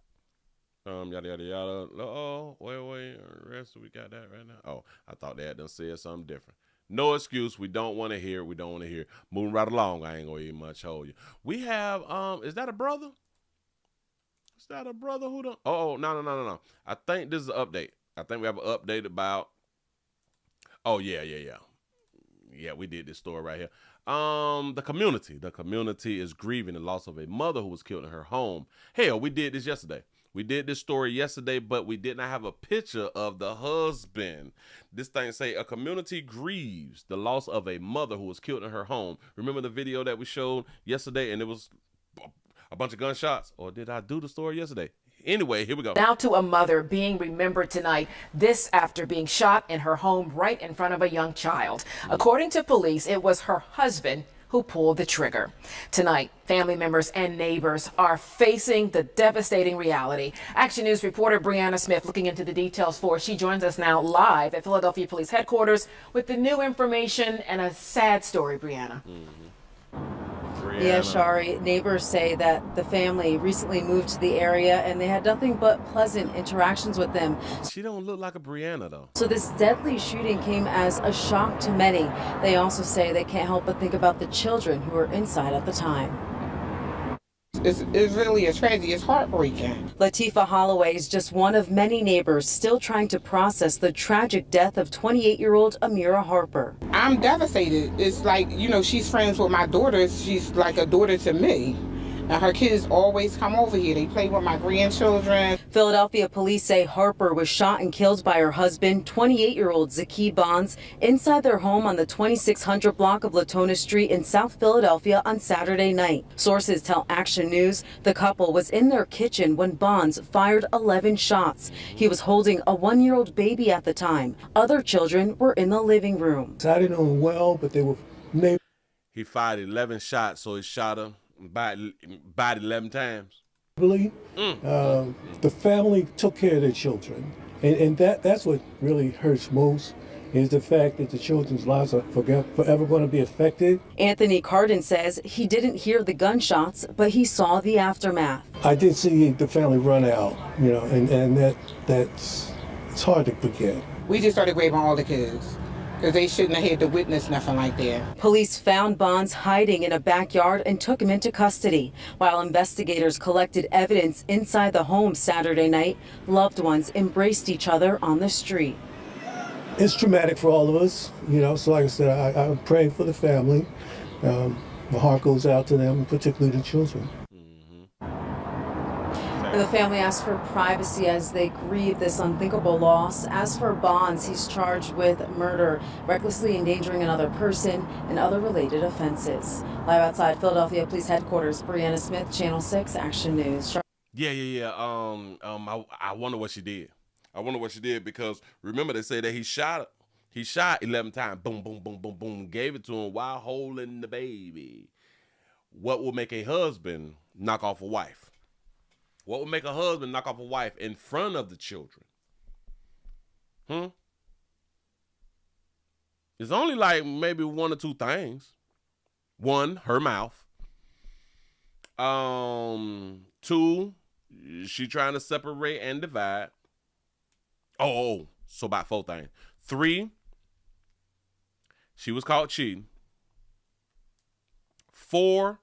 Yada, yada, yada. Oh, wait. Rest, we got that right now. Oh, I thought they had done said something different. No excuse. We don't want to hear it. We don't want to hear it. Moving right along. I ain't going to even much hold you. We have, is that a brother? Is that a brother who don't? Oh, no. I think this is an update. I think we have an update about. Oh, yeah. Yeah, we did this story right here. The community is grieving the loss of a mother who was killed in her home. Hell, we did this yesterday. We did this story yesterday, but we did not have a picture of the husband. This thing say a community grieves the loss of a mother who was killed in her home. Remember the video that we showed yesterday, and it was a bunch of gunshots? Or did I do the story yesterday? Anyway, here we go. Now to a mother being remembered tonight, this after being shot in her home right in front of a young child. According to police, it was her husband who pulled the trigger. Tonight, family members and neighbors are facing the devastating reality. Action News reporter Brianna Smith looking into the details for us. She joins us now live at Philadelphia Police Headquarters with the new information and a sad story, Brianna. Yeah, Shari, neighbors say that the family recently moved to the area and they had nothing but pleasant interactions with them. She don't look like a Brianna, though. So this deadly shooting came as a shock to many. They also say they can't help but think about the children who were inside at the time. It's really a tragedy. It's heartbreaking. Latifah Holloway is just one of many neighbors still trying to process the tragic death of 28-year-old Amira Harper. I'm devastated. It's like, you know, she's friends with my daughters. She's like a daughter to me. And her kids always come over here. They play with my grandchildren. Philadelphia police say Harper was shot and killed by her husband, 28-year-old Zaki Bonds, inside their home on the 2600 block of Latona Street in South Philadelphia on Saturday night. Sources tell Action News the couple was in their kitchen when Bonds fired 11 shots. He was holding a 1-year-old baby at the time. Other children were in the living room. I didn't know him well, but they were. He fired 11 shots, so he shot her body 11 times. Really, the family took care of their children, and that's what really hurts most, is the fact that the children's lives are forever going to be affected. Anthony Carden says he didn't hear the gunshots, but he saw the aftermath. I did see the family run out, you know, and it's hard to forget. We just started grabbing all the kids, because they shouldn't have had to witness nothing like that. Police found Bonds hiding in a backyard and took him into custody. While investigators collected evidence inside the home Saturday night, loved ones embraced each other on the street. It's traumatic for all of us, you know, so like I said, I'm praying for the family. My heart goes out to them, particularly the children. The family asked for privacy as they grieve this unthinkable loss. As for Bonds, he's charged with murder, recklessly endangering another person, and other related offenses. Live outside Philadelphia Police Headquarters, Brianna Smith, Channel 6, Action News. Yeah. I wonder what she did. I wonder what she did, because remember they say that he shot 11 times. Boom, boom, boom, boom, boom. Gave it to him while holding the baby. What will make a husband knock off a wife? What would make a husband knock off a wife in front of the children? It's only like maybe one or two things. One, her mouth. Two, she trying to separate and divide. So about 4 things. 3, she was caught cheating. 4,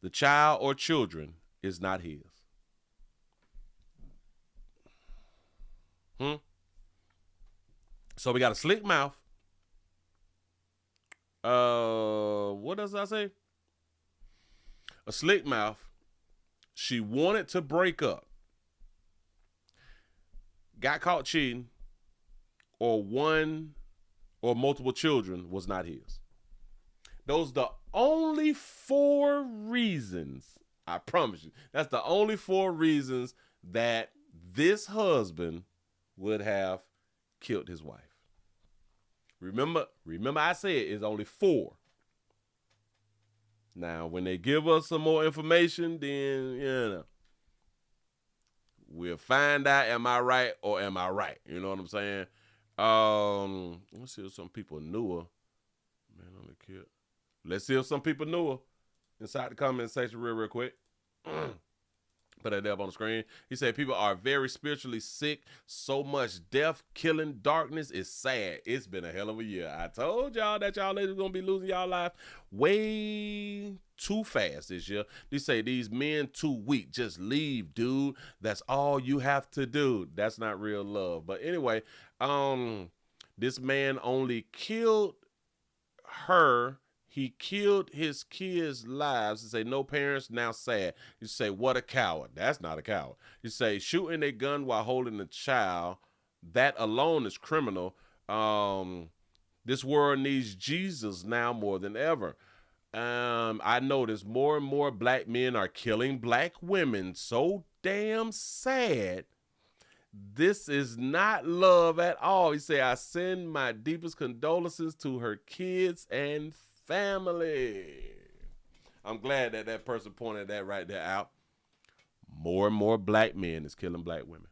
the child or children is not his. So we got a slick mouth. What does I say? A slick mouth. She wanted to break up. Got caught cheating. Or one or multiple children was not his. Those are the only 4 reasons, I promise you, that's the only 4 reasons that this husband would have killed his wife. Remember I said it's only 4. Now, when they give us some more information, then, you know, we'll find out, am I right or am I right? You know what I'm saying? Let's see if some people knew her. Man, only killed. Let's see if some people knew her inside the comment section real quick. Put that up on the screen. He said people are very spiritually sick. So much death, killing, darkness is sad. It's been a hell of a year. I told y'all that y'all ladies gonna be losing y'all life way too fast this year. They say these men too weak. Just leave, dude. That's all you have to do. That's not real love. But anyway, this man only killed her. He killed his kids' lives. You say no parents, now sad. You say what a coward. That's not a coward. You say shooting a gun while holding a child. That alone is criminal. This world needs Jesus now more than ever. I notice more and more black men are killing black women. So damn sad. This is not love at all. He say I send my deepest condolences to her kids and family. I'm glad that that person pointed that right there out. More and more black men is killing black women.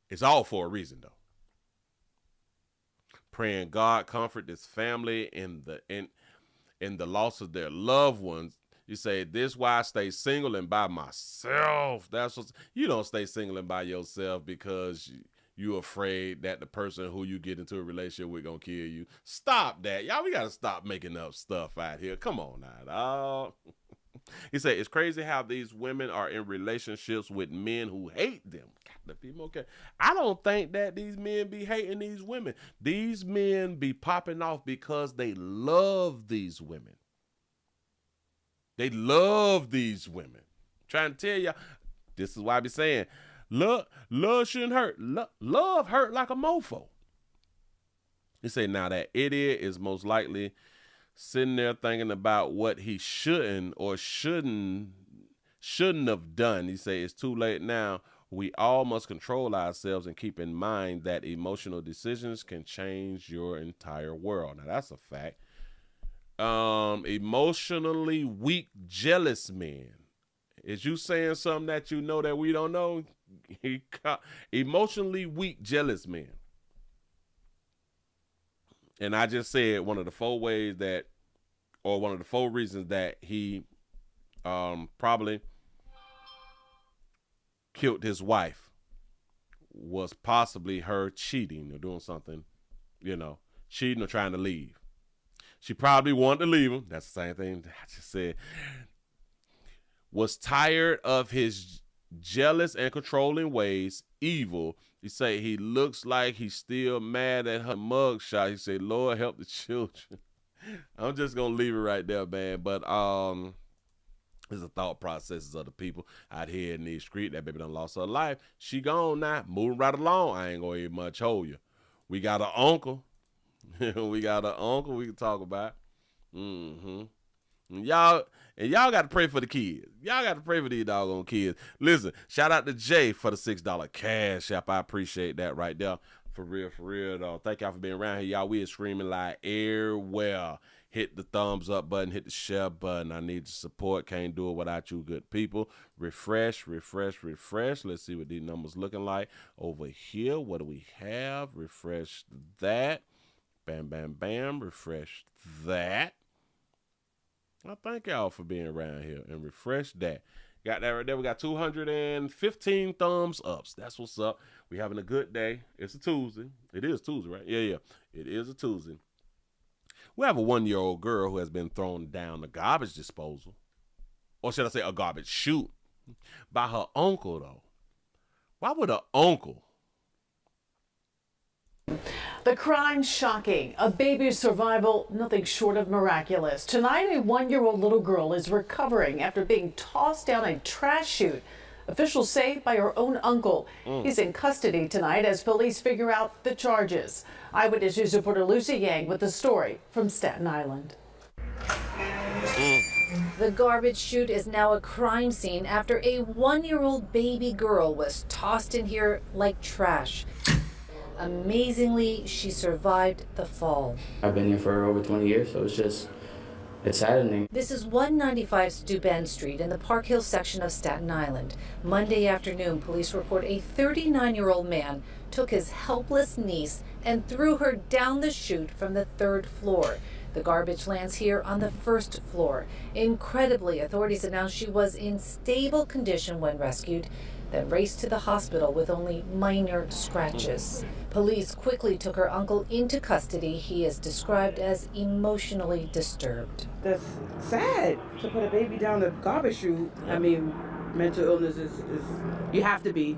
It's all for a reason, though. Praying God comfort this family in the loss of their loved ones. You say, this why I stay single and by myself. That's what you don't stay single and by yourself because you're afraid that the person who you get into a relationship with gonna kill you. Stop that. Y'all, we gotta stop making up stuff out here. Come on now, dog. He said, it's crazy how these women are in relationships with men who hate them. God, the people, okay. I don't think that these men be hating these women. These men be popping off because they love these women. They love these women. I'm trying to tell y'all, this is why I be saying, love shouldn't hurt. Love hurt like a mofo. He say now that idiot is most likely sitting there thinking about what he shouldn't have done. He say it's too late now. We all must control ourselves and keep in mind that emotional decisions can change your entire world. Now that's a fact. Emotionally weak, jealous men. Is you saying something that you know that we don't know? Emotionally weak, jealous men. And I just said one of the 4 ways that, or one of the 4 reasons that he probably killed his wife was possibly her cheating or doing something, cheating or trying to leave. She probably wanted to leave him. That's the same thing I just said. Was tired of his jealous and controlling ways, evil. He say he looks like he's still mad at her mugshot. He say, Lord, help the children. I'm just going to leave it right there, man. But there's the thought processes of the people out here in these streets. That baby done lost her life. She gone now. Moving right along. I ain't going to even much hold you. We got an uncle. We got an uncle we can talk about. Mm-hmm. And y'all got to pray for the kids. Y'all got to pray for these doggone kids. Listen, shout out to Jay for the $6 cash app. I appreciate that right there. For real, though. Thank y'all for being around here. Y'all, we are screaming like everywhere. Hit the thumbs up button. Hit the share button. I need your support. Can't do it without you good people. Refresh. Let's see what these numbers looking like. Over here, what do we have? Refresh that. Bam. Refresh that. I thank y'all for being around here and refresh that. Got that right there. We got 215 thumbs ups. That's what's up. We having a good day. It's a Tuesday. It is Tuesday, right? Yeah. It is a Tuesday. We have a 1-year-old girl who has been thrown down the garbage disposal. Or should I say a garbage chute by her uncle, though. Why would an uncle? The crime shocking. A baby's survival, nothing short of miraculous. Tonight, a 1-year-old little girl is recovering after being tossed down a trash chute. Officials say by her own uncle. He's in custody tonight as police figure out the charges. Eyewitness News reporter Lucy Yang with the story from Staten Island. The garbage chute is now a crime scene after a 1-year-old baby girl was tossed in here like trash. Amazingly, she survived the fall. I've been here for over 20 years, so it's saddening. This is 195 Steuben Street in the Park Hill section of Staten Island. Monday afternoon, police report a 39-year-old man took his helpless niece and threw her down the chute from the 3rd floor. The garbage lands here on the first floor. Incredibly, authorities announced she was in stable condition when rescued, then raced to the hospital with only minor scratches. Police quickly took her uncle into custody. He is described as emotionally disturbed. That's sad to put a baby down the garbage chute. I mean, mental illness is you have to be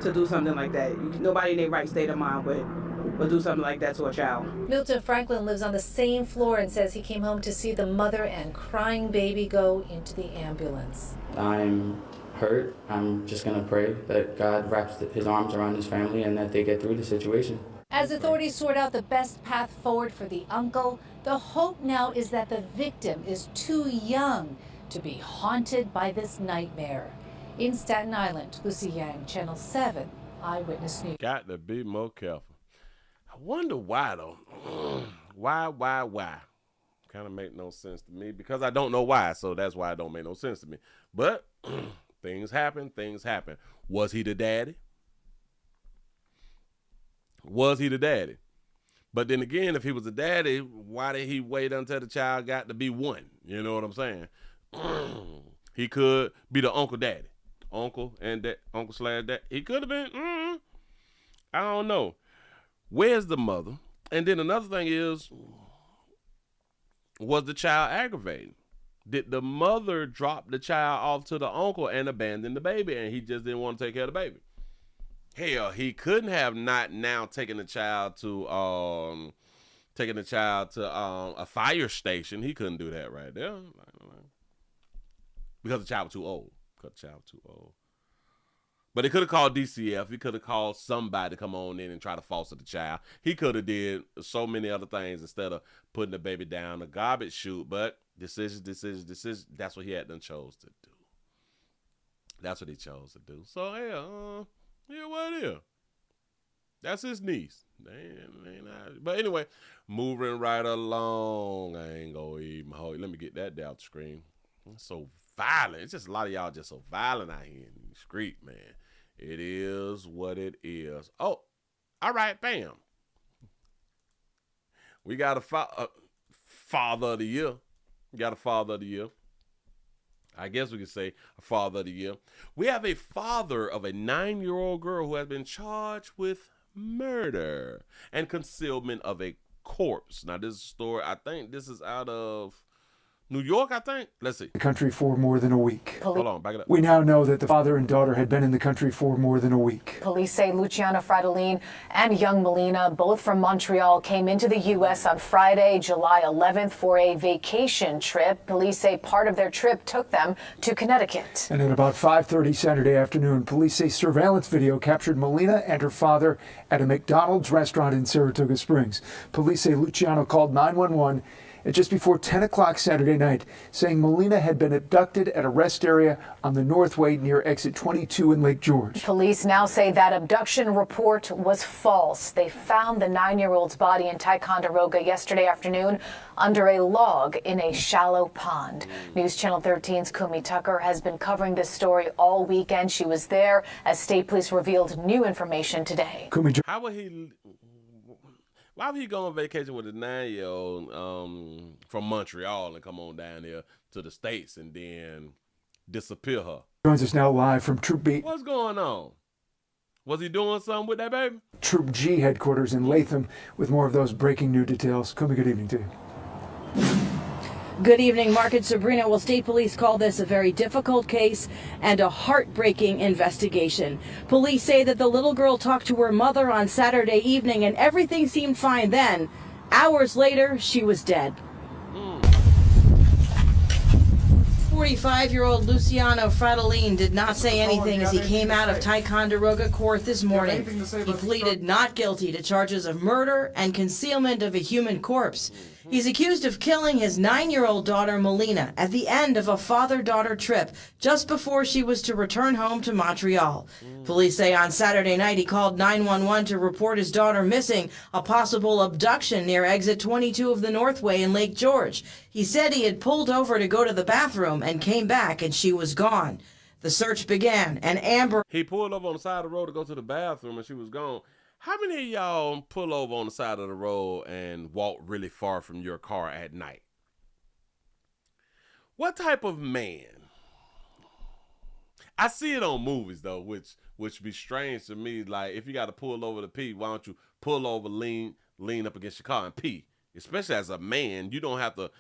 to do something like that. Nobody in their right state of mind would do something like that to a child. Milton Franklin lives on the same floor and says he came home to see the mother and crying baby go into the ambulance. I'm hurt. I'm just going to pray that God wraps his arms around his family and that they get through the situation. As authorities sort out the best path forward for the uncle, the hope now is that the victim is too young to be haunted by this nightmare. In Staten Island, Lucy Yang, Channel 7, Eyewitness News. Got to be more careful. I wonder why, though. Why? Kind of make no sense to me because I don't know why, so that's why it don't make no sense to me. But things happen. Was he the daddy? But then again, if he was the daddy, why did he wait until the child got to be one? You know what I'm saying? He could be the uncle daddy. Uncle / dad. He could have been. I don't know. Where's the mother? And then another thing is, was the child aggravating? Did the mother drop the child off to the uncle and abandon the baby, and he just didn't want to take care of the baby? Hell, he couldn't have not now taken the child to a fire station. He couldn't do that right there because the child was too old. But he could have called DCF. He could have called somebody to come on in and try to foster the child. He could have did so many other things instead of putting the baby down the garbage chute. But decision. That's what he had done chose to do. That's what he chose to do. So, what it is. That's his niece. But anyway, moving right along. I ain't gonna even hold. Let me get that down the screen. It's so violent. It's just a lot of y'all just so violent out here in the street, man. It is what it is. Oh, all right, bam. We got a father of the year. I guess we could say a father of the year. We have a father of a 9-year-old girl who has been charged with murder and concealment of a corpse. Now, this is a story, I think this is out of New York, I think. Let's see. The country for more than a week. Hold on, back it up. We now know that the father and daughter had been in the country for more than a week. Police say Luciano Fratellini and young Melina, both from Montreal, came into the U.S. on Friday, July 11th for a vacation trip. Police say part of their trip took them to Connecticut. And at about 5:30 Saturday afternoon, police say surveillance video captured Melina and her father at a McDonald's restaurant in Saratoga Springs. Police say Luciano called 911 at just before 10 o'clock Saturday night, saying Melina had been abducted at a rest area on the Northway near exit 22 in Lake George. Police now say that abduction report was false. They found the 9-year-old's body in Ticonderoga yesterday afternoon under a log in a shallow pond. News Channel 13's Kumi Tucker has been covering this story all weekend. She was there as state police revealed new information today. Why would he go on vacation with a 9-year-old from Montreal and come on down here to the States and then disappear her? Joins us now live from Troop B. What's going on? Was he doing something with that baby? Troop G headquarters in Latham with more of those breaking new details. Kumi, good evening to you. Good evening, Mark and Sabrina. Well, state police call this a very difficult case and a heartbreaking investigation. Police say that the little girl talked to her mother on Saturday evening and everything seemed fine then. Hours later, she was dead. 45-year-old Luciano Fratellini did not say anything as he came out of Ticonderoga court this morning. He pleaded not guilty to charges of murder and concealment of a human corpse. He's accused of killing his 9-year-old daughter Melina at the end of a father-daughter trip just before she was to return home to Montreal. Police say on Saturday night he called 911 to report his daughter missing, a possible abduction near exit 22 of the Northway in Lake George. He said he had pulled over to go to the bathroom and came back and she was gone. The search began and Amber... He pulled up on the side of the road to go to the bathroom and she was gone. How many of y'all pull over on the side of the road and walk really far from your car at night? What type of man? I see it on movies though, which be strange to me. Like, if you got to pull over to pee, why don't you pull over, lean up against your car and pee? Especially as a man, you don't have to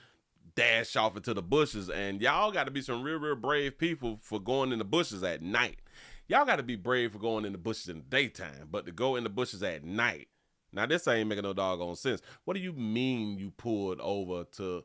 dash off into the bushes. And y'all got to be some real brave people for going in the bushes at night. Y'all got to be brave for going in the bushes in the daytime, but to go in the bushes at night. Now, this ain't making no doggone sense. What do you mean you pulled over to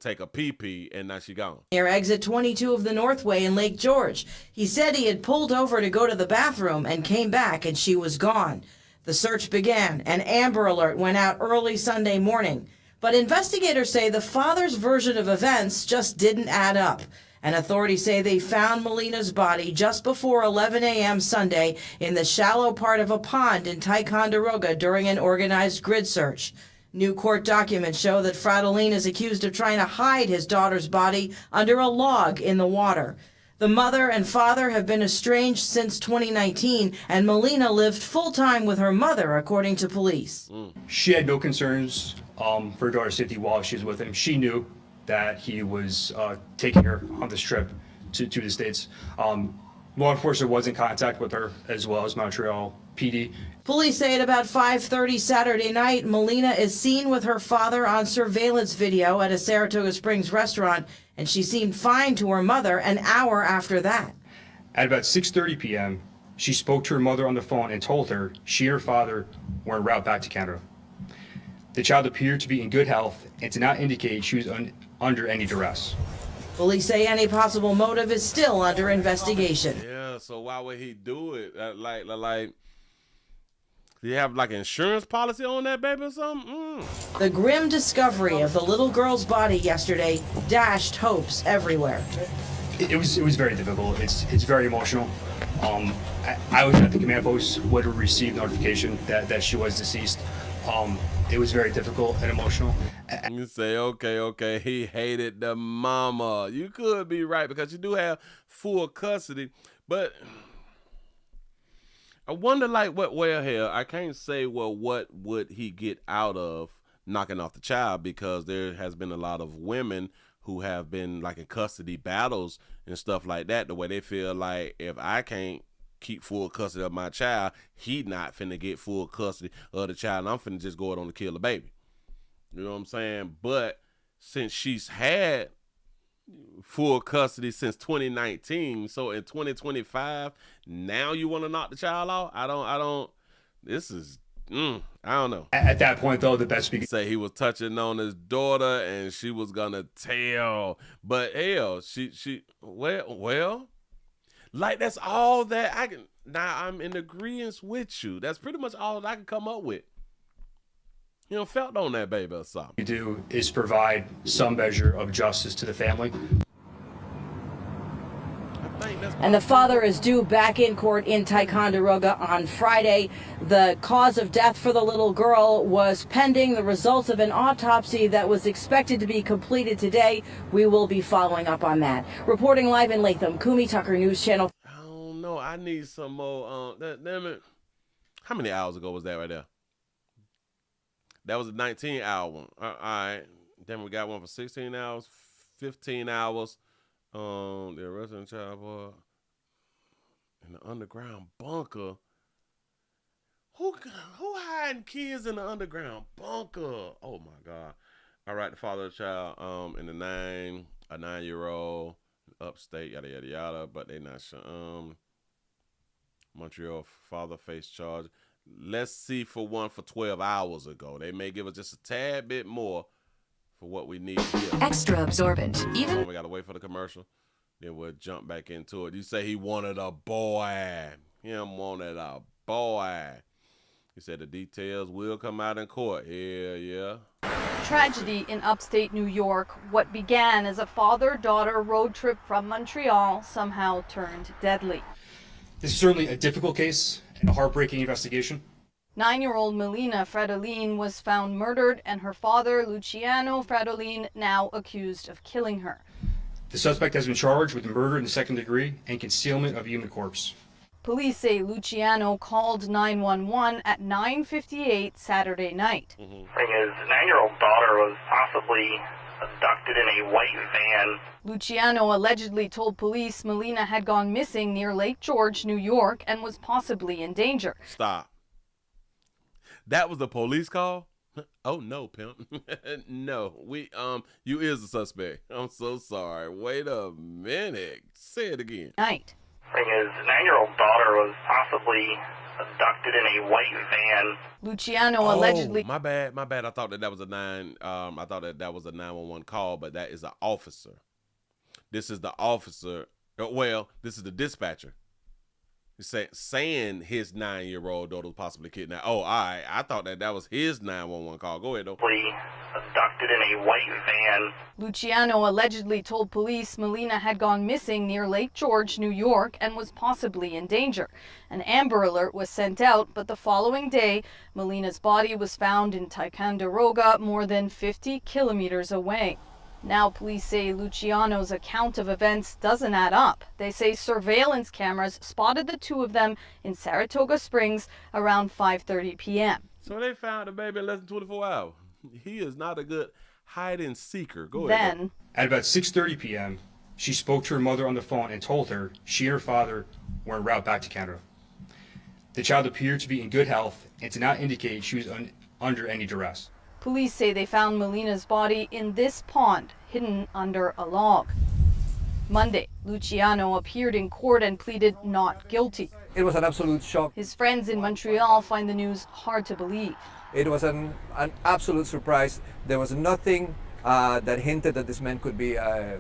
take a pee-pee and now she gone? Near exit 22 of the Northway in Lake George. He said he had pulled over to go to the bathroom and came back and she was gone. The search began. An Amber Alert went out early Sunday morning. But investigators say the father's version of events just didn't add up. And authorities say they found Melina's body just before 11 a.m. Sunday in the shallow part of a pond in Ticonderoga during an organized grid search. New court documents show that Fratellini is accused of trying to hide his daughter's body under a log in the water. The mother and father have been estranged since 2019, and Melina lived full-time with her mother, according to police. She had no concerns for her daughter's safety while she was with him. She knew that he was taking her on this trip to the States. Law enforcement was in contact with her, as well as Montreal PD. Police say at about 5:30 Saturday night, Melina is seen with her father on surveillance video at a Saratoga Springs restaurant, and she seemed fine to her mother an hour after that. At about 6:30 p.m., she spoke to her mother on the phone and told her she and her father were en route back to Canada. The child appeared to be in good health and did not indicate she was under any duress. Police say any possible motive is still under investigation. Yeah, so why would he do it? Like, do you have like an insurance policy on that baby or something? The grim discovery of the little girl's body yesterday dashed hopes everywhere. It was very difficult. It's very emotional. I was at the command post when we received notification that she was deceased. It was very difficult and emotional. You say, okay, he hated the mama. You could be right because you do have full custody, but I wonder, like, I can't say, what would he get out of knocking off the child, because there has been a lot of women who have been like in custody battles and stuff like that, the way they feel like, if I can't keep full custody of my child, he not finna get full custody of the child, and I'm finna just go out on to kill the baby. You know what I'm saying? But since she's had full custody since 2019, so in 2025, now you want to knock the child off? I don't. This is, I don't know. At that point, though, the best we could say, he was touching on his daughter, and she was gonna tell. But hell, well, like, that's all that I can. Now I'm in agreement with you. That's pretty much all that I can come up with. You know, felt on that baby or something. we do is provide some measure of justice to the family. And the father is due back in court in Ticonderoga on Friday. The cause of death for the little girl was pending the results of an autopsy that was expected to be completed today. We will be following up on that. Reporting live in Latham, Kumi Tucker, News Channel. I don't know. I need some more. Damn it. How many hours ago was that right there? That was a 19-hour one. All right. Then we got one for 16 hours, 15 hours. The arresting child boy in the underground bunker. Who hiding kids in the underground bunker? Oh my God! All right, the father of the child in a 9-year-old upstate, yada yada yada. But they not sure. Montreal father faced charge. Let's see for 12 hours ago. They may give us just a tad bit more for what we need here. Extra absorbent. Even we gotta wait for the commercial, then we'll jump back into it. You say he wanted a boy. Him wanted a boy. He said the details will come out in court. Yeah. Tragedy in upstate New York. What began as a father-daughter road trip from Montreal somehow turned deadly. This is certainly a difficult case and a heartbreaking investigation. 9-year-old Melina Fratellini was found murdered, and her father, Luciano Fratellini, now accused of killing her. The suspect has been charged with murder in the second degree and concealment of a human corpse. Police say Luciano called 911 at 9:58 Saturday night. Thing is, 9-year-old daughter was possibly abducted in a white van. Luciano allegedly told police Melina had gone missing near Lake George, New York, and was possibly in danger. Stop. That was a police call? Oh no, pimp. No, you is a suspect. I'm so sorry. Wait a minute. Say it again. Night. Thing is, 9-year-old daughter was possibly abducted in a white van. Luciano allegedly. My bad. I thought that was a 911 call, but that is an officer. This is the officer. Well, this is the dispatcher. He's saying his 9-year-old daughter was possibly kidnapped. Oh, all right. I thought that was his 911 call. Go ahead, though. Abducted in a white van. Luciano allegedly told police Melina had gone missing near Lake George, New York, and was possibly in danger. An Amber Alert was sent out, but the following day, Melina's body was found in Ticonderoga, more than 50 kilometers away. Now police say Luciano's account of events doesn't add up. They say surveillance cameras spotted the two of them in Saratoga Springs around 5:30 p.m. So they found the baby in less than 24 hours. He is not a good hide and seeker. Go ahead. Then, at about 6:30 p.m., she spoke to her mother on the phone and told her she and her father were en route back to Canada. The child appeared to be in good health and did not indicate she was under any duress. police say they found Melina's body in this pond, hidden under a log. Monday, Luciano appeared in court and pleaded not guilty. It was an absolute shock. His friends in Montreal find the news hard to believe. It was an absolute surprise. There was nothing that hinted that this man could be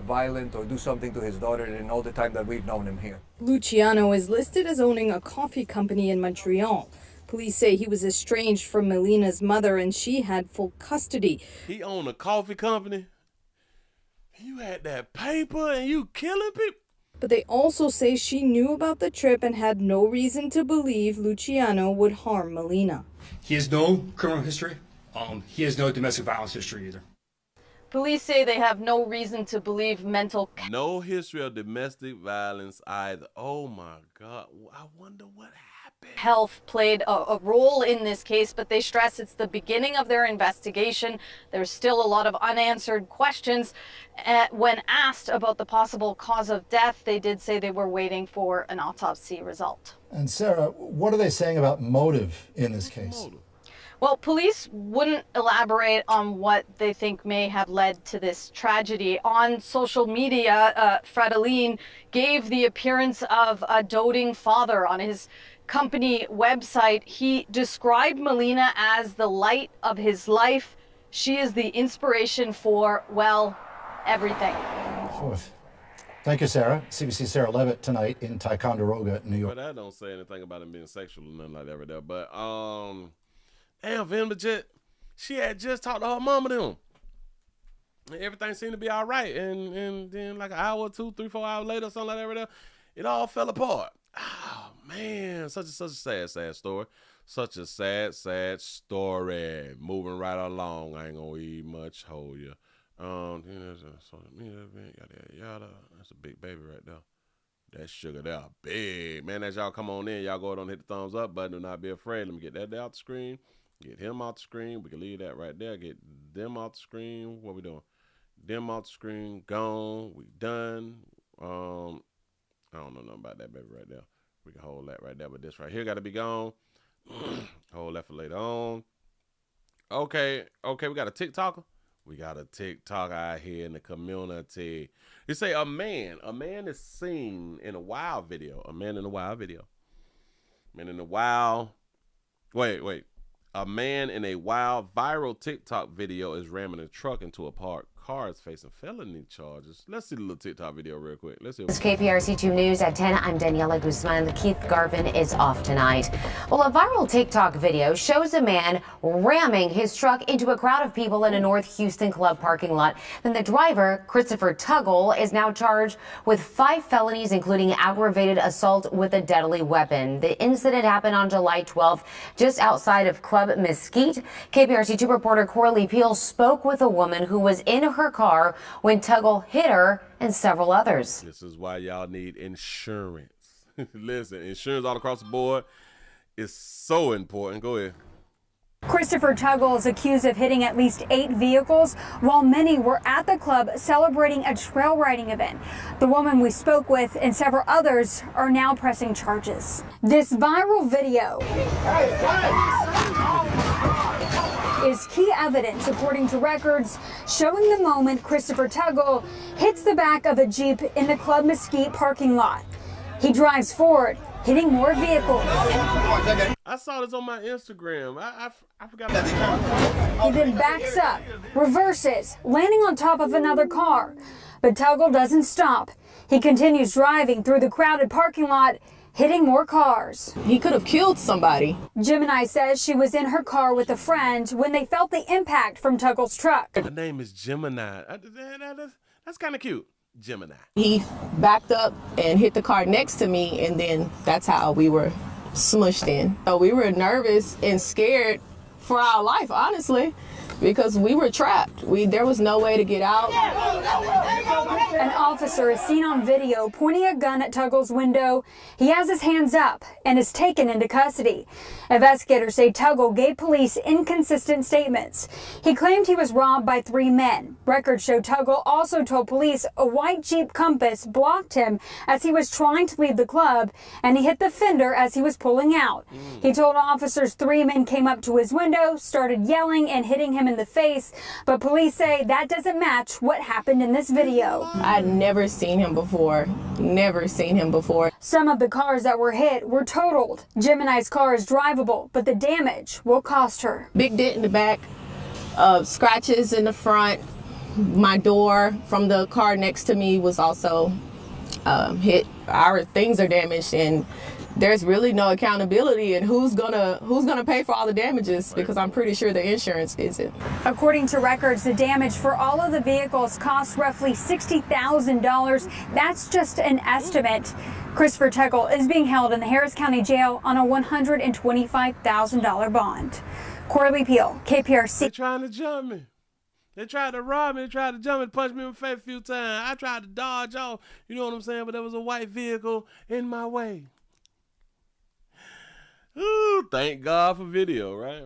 violent or do something to his daughter in all the time that we've known him here. Luciano is listed as owning a coffee company in Montreal. Police say he was estranged from Melina's mother and she had full custody. He owned a coffee company? You had that paper and you killing people? But they also say she knew about the trip and had no reason to believe Luciano would harm Melina. He has no criminal history. He has no domestic violence history either. Police say they have no reason to believe mental... No history of domestic violence either. Oh my God. I wonder what happened. Health played a role in this case, but they stress it's the beginning of their investigation. There's still a lot of unanswered questions. When asked about the possible cause of death, they did say they were waiting for an autopsy result. And Sarah, what are they saying about motive in this case? Well, police wouldn't elaborate on what they think may have led to this tragedy. On social media, Fredolin gave the appearance of a doting father. On his company website, he described Melina as the light of his life. She is the inspiration for, well, everything. Thank you, Sarah. CBC Sarah Levitt tonight in Ticonderoga, New York. But that don't say anything about him being sexual or nothing like that right there. But, damn, for him legit, she had just talked to her mama to him. And everything seemed to be all right. And then like an hour, 2, 3, 4 hours later, something like that right there, it all fell apart. Oh, man, such a sad story. Such a sad story. Moving right along. I ain't gonna eat much, hold you. Yada. That's a big baby right there. That sugar there, big. Man, as y'all come on in, y'all go ahead and hit the thumbs up button. Do not be afraid. Let me get that out the screen. Get him out the screen. We can leave that right there. Get them out the screen. What we doing? Them out the screen. Gone. We done. I don't know nothing about that baby right there. We can hold that right there, but this right here got to be gone. Hold that for later on. Okay, we got a TikToker. We got a TikToker out here in the community. You say a man is seen in a wild video. A man in a wild video. Man in a wild. Wait. A man in a wild viral TikTok video is ramming a truck into a parked car is facing felony charges. Let's see the little TikTok video real quick. Let's see. It's KPRC2 News at 10. I'm Daniela Guzman. Keith Garvin is off tonight. Well, a viral TikTok video shows a man ramming his truck into a crowd of people in a North Houston club parking lot. Then the driver, Christopher Tuggle, is now charged with 5 felonies, including aggravated assault with a deadly weapon. The incident happened on July 12th, just outside of Club Mesquite. KPRC2 reporter Coralie Peel spoke with a woman who was in her car when Tuggle hit her and several others. This is why y'all need insurance. Listen, insurance all across the board is so important. Go ahead. Christopher Tuggle is accused of hitting at least 8 vehicles while many were at the club celebrating a trail riding event. The woman we spoke with and several others are now pressing charges. This viral video is key evidence, according to records, showing the moment Christopher Tuggle hits the back of a Jeep in the Club Mesquite parking lot. He drives forward, hitting more vehicles. I saw this on my Instagram. I forgot. He then backs up, reverses, landing on top of another car. But Tuggle doesn't stop. He continues driving through the crowded parking lot, hitting more cars. He could have killed somebody. Gemini says she was in her car with a friend when they felt the impact from Tuggle's truck. Her name is Gemini. That's kind of cute. Gemini. He backed up and hit the car next to me, and then that's how we were smushed in. So we were nervous and scared for our life, honestly, because we were trapped. There was no way to get out. An officer is seen on video pointing a gun at Tuggle's window. He has his hands up and is taken into custody. Investigators say Tuggle gave police inconsistent statements. He claimed he was robbed by 3 men. Records show Tuggle also told police a white Jeep Compass blocked him as he was trying to leave the club, and he hit the fender as he was pulling out. He told officers 3 men came up to his window, started yelling and hitting him in the face, but police say that doesn't match what happened in this video. I'd never seen him before. Never seen him before. Some of the cars that were hit were totaled. Gemini's car is drivable, but the damage will cost her. Big dent in the back, scratches in the front. My door from the car next to me was also hit. Our things are damaged, and there's really no accountability and who's gonna pay for all the damages, because I'm pretty sure the insurance isn't. According to records, the damage for all of the vehicles cost roughly $60,000. That's just an estimate. Christopher Tuggle is being held in the Harris County Jail on a $125,000 bond. Corley Peel, KPRC. They're trying to jump me. They tried to rob me. They tried to jump me and punch me in the face a few times. I tried to dodge off. You know what I'm saying? But there was a white vehicle in my way. Ooh, thank God for video, right.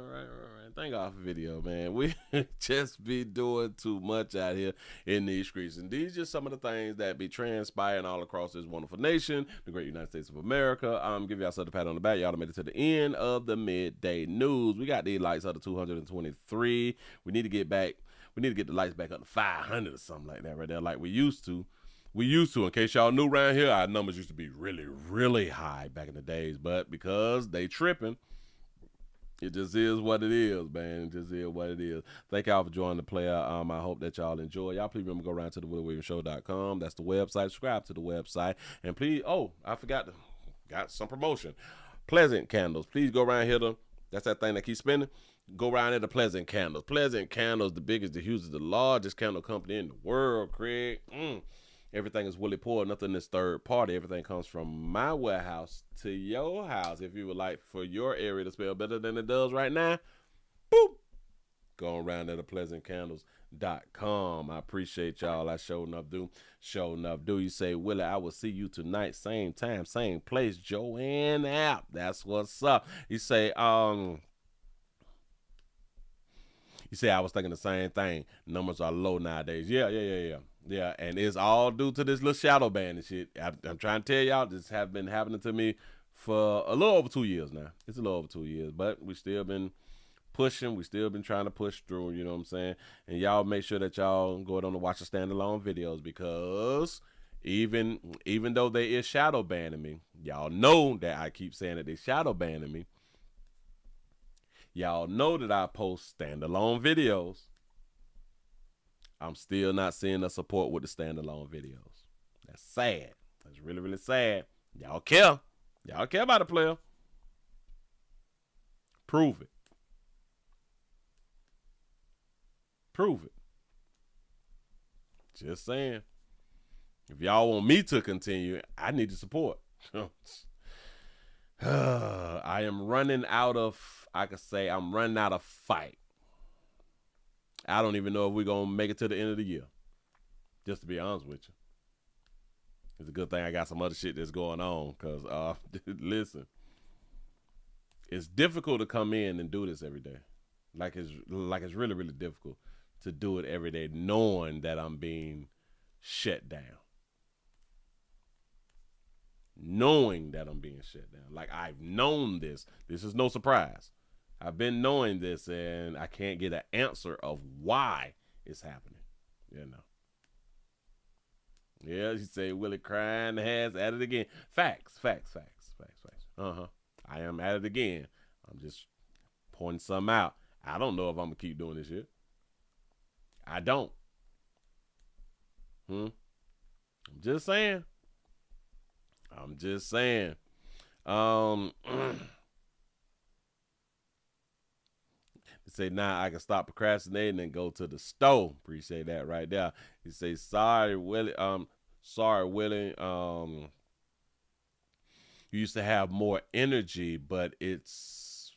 Thank God for video, man. We just be doing too much out here in these streets. And these are just some of the things that be transpiring all across this wonderful nation, the great United States of America. Give y'all a pat on the back. Y'all made it to the end of the midday news. We got these lights up to 223. We need to get back. We need to get the lights back up to 500 or something like that right there, like we used to. In case y'all new around here, our numbers used to be really, really high back in the days, but because they tripping, it just is what it is, man. It just is what it is. Thank y'all for joining the player. I hope that y'all enjoy. Y'all please remember to go around to the WillieWilliamsShow.com. That's the website. Subscribe to the website. And please, I forgot, got some promotion. Pleasant Candles. Please go around here. That's that thing that keeps spinning. Go around here to Pleasant Candles. Pleasant Candles, the biggest, the hugest, the largest candle company in the world, Craig. Everything is Willie Poor. Nothing is third party. Everything comes from my warehouse to your house. If you would like for your area to smell better than it does right now, boop, go around at pleasantcandles.com. I appreciate y'all. I sure enough do. You say, Willie, I will see you tonight. Same time, same place. Joanne app. That's what's up. You say, I was thinking the same thing. Numbers are low nowadays. Yeah, and it's all due to this little shadow ban and shit. I'm trying to tell y'all, this have been happening to me for a little over 2 years now. It's a little over 2 years, but we still been pushing. We still been trying to push through, you know what I'm saying? And y'all make sure that y'all go on to watch the standalone videos, because even though they is shadow banning me, y'all know that I keep saying that they shadow banning me. Y'all know that I post standalone videos. I'm still not seeing the support with the standalone videos. That's sad. That's really, really sad. Y'all care. Y'all care about the player. Prove it. Prove it. Just saying. If y'all want me to continue, I need the support. I am running out of, I'm running out of fight. I don't even know if we're going to make it to the end of the year. Just to be honest with you. It's a good thing I got some other shit that's going on, because listen, it's difficult to come in and do this every day. Like it's really, really difficult to do it every day knowing that I'm being shut down. Knowing that I'm being shut down. Like, I've known this. This is no surprise. I've been knowing this, and I can't get an answer of why it's happening. You know. Yeah, you say Willie crying has at it again. Facts. I am at it again. I'm just pointing something out. I don't know if I'm gonna keep doing this shit. I don't. I'm just saying. Say, now I can stop procrastinating and go to the store. Appreciate that right there. You say, sorry, Willie. You used to have more energy, but it's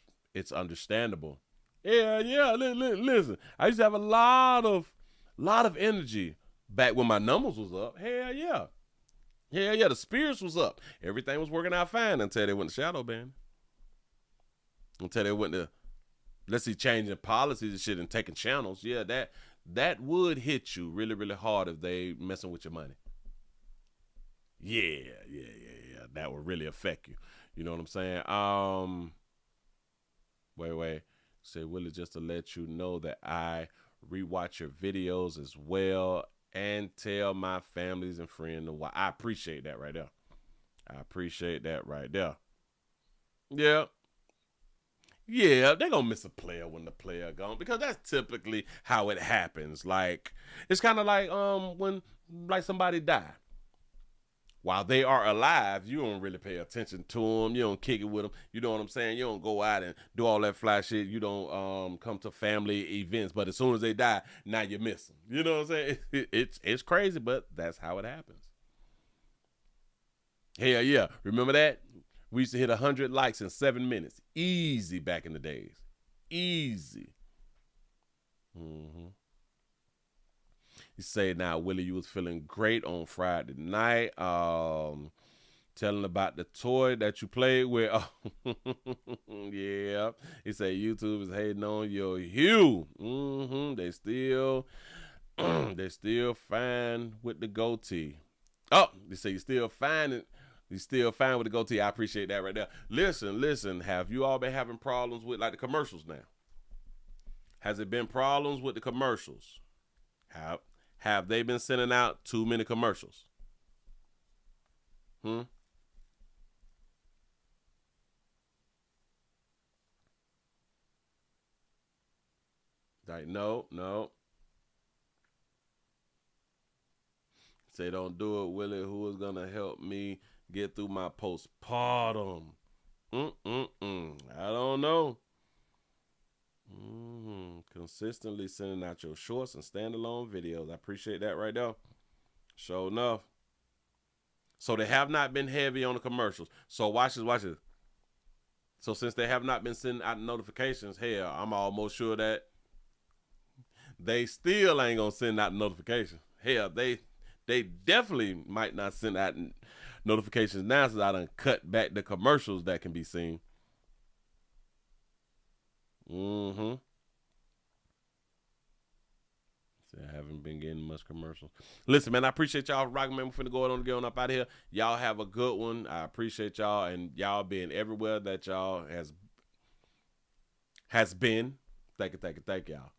understandable. Yeah. Listen, I used to have a lot of energy back when my numbers was up. Hell yeah. The spirits was up. Everything was working out fine until they went to shadow ban. Until they went to, let's see, changing policies and shit and taking channels. Yeah, that would hit you really, really hard if they messing with your money. Yeah. That would really affect you. You know what I'm saying? Wait. Say, Willie, just to let you know that I rewatch your videos as well and tell my families and friends why. I appreciate that right there. Yeah, they're going to miss a player when the player gone, because that's typically how it happens. Like, it's kind of like when like somebody die. While they are alive, you don't really pay attention to them. You don't kick it with them. You know what I'm saying? You don't go out and do all that fly shit. You don't come to family events. But as soon as they die, now you miss them. You know what I'm saying? It's crazy, but that's how it happens. Hell yeah. Remember that? We used to hit 100 likes in 7 minutes. Easy back in the days. Easy. You say, now, Willie, you was feeling great on Friday night. Telling about the toy that you played with. Yeah. He say YouTube is hating on your hue. They still fine with the goatee. Oh, they say you still fine with the goatee. I appreciate that right there. Listen. Have you all been having problems with like the commercials now? Has it been problems with the commercials? Have they been sending out too many commercials? Like, no. Say, don't do it, Willie. Who is going to help me get through my postpartum? I don't know. Consistently sending out your shorts and standalone videos. I appreciate that right there. Sure enough. So they have not been heavy on the commercials. So watch this. So since they have not been sending out notifications, hell, I'm almost sure that they still ain't gonna send out notifications. Hell, they definitely might not send out notifications now, since I done cut back the commercials that can be seen. I haven't been getting much commercials. Listen, man, I appreciate y'all rocking, man. We're finna go on and get on up out of here. Y'all have a good one. I appreciate y'all, and y'all being everywhere that y'all has been. Thank you, y'all.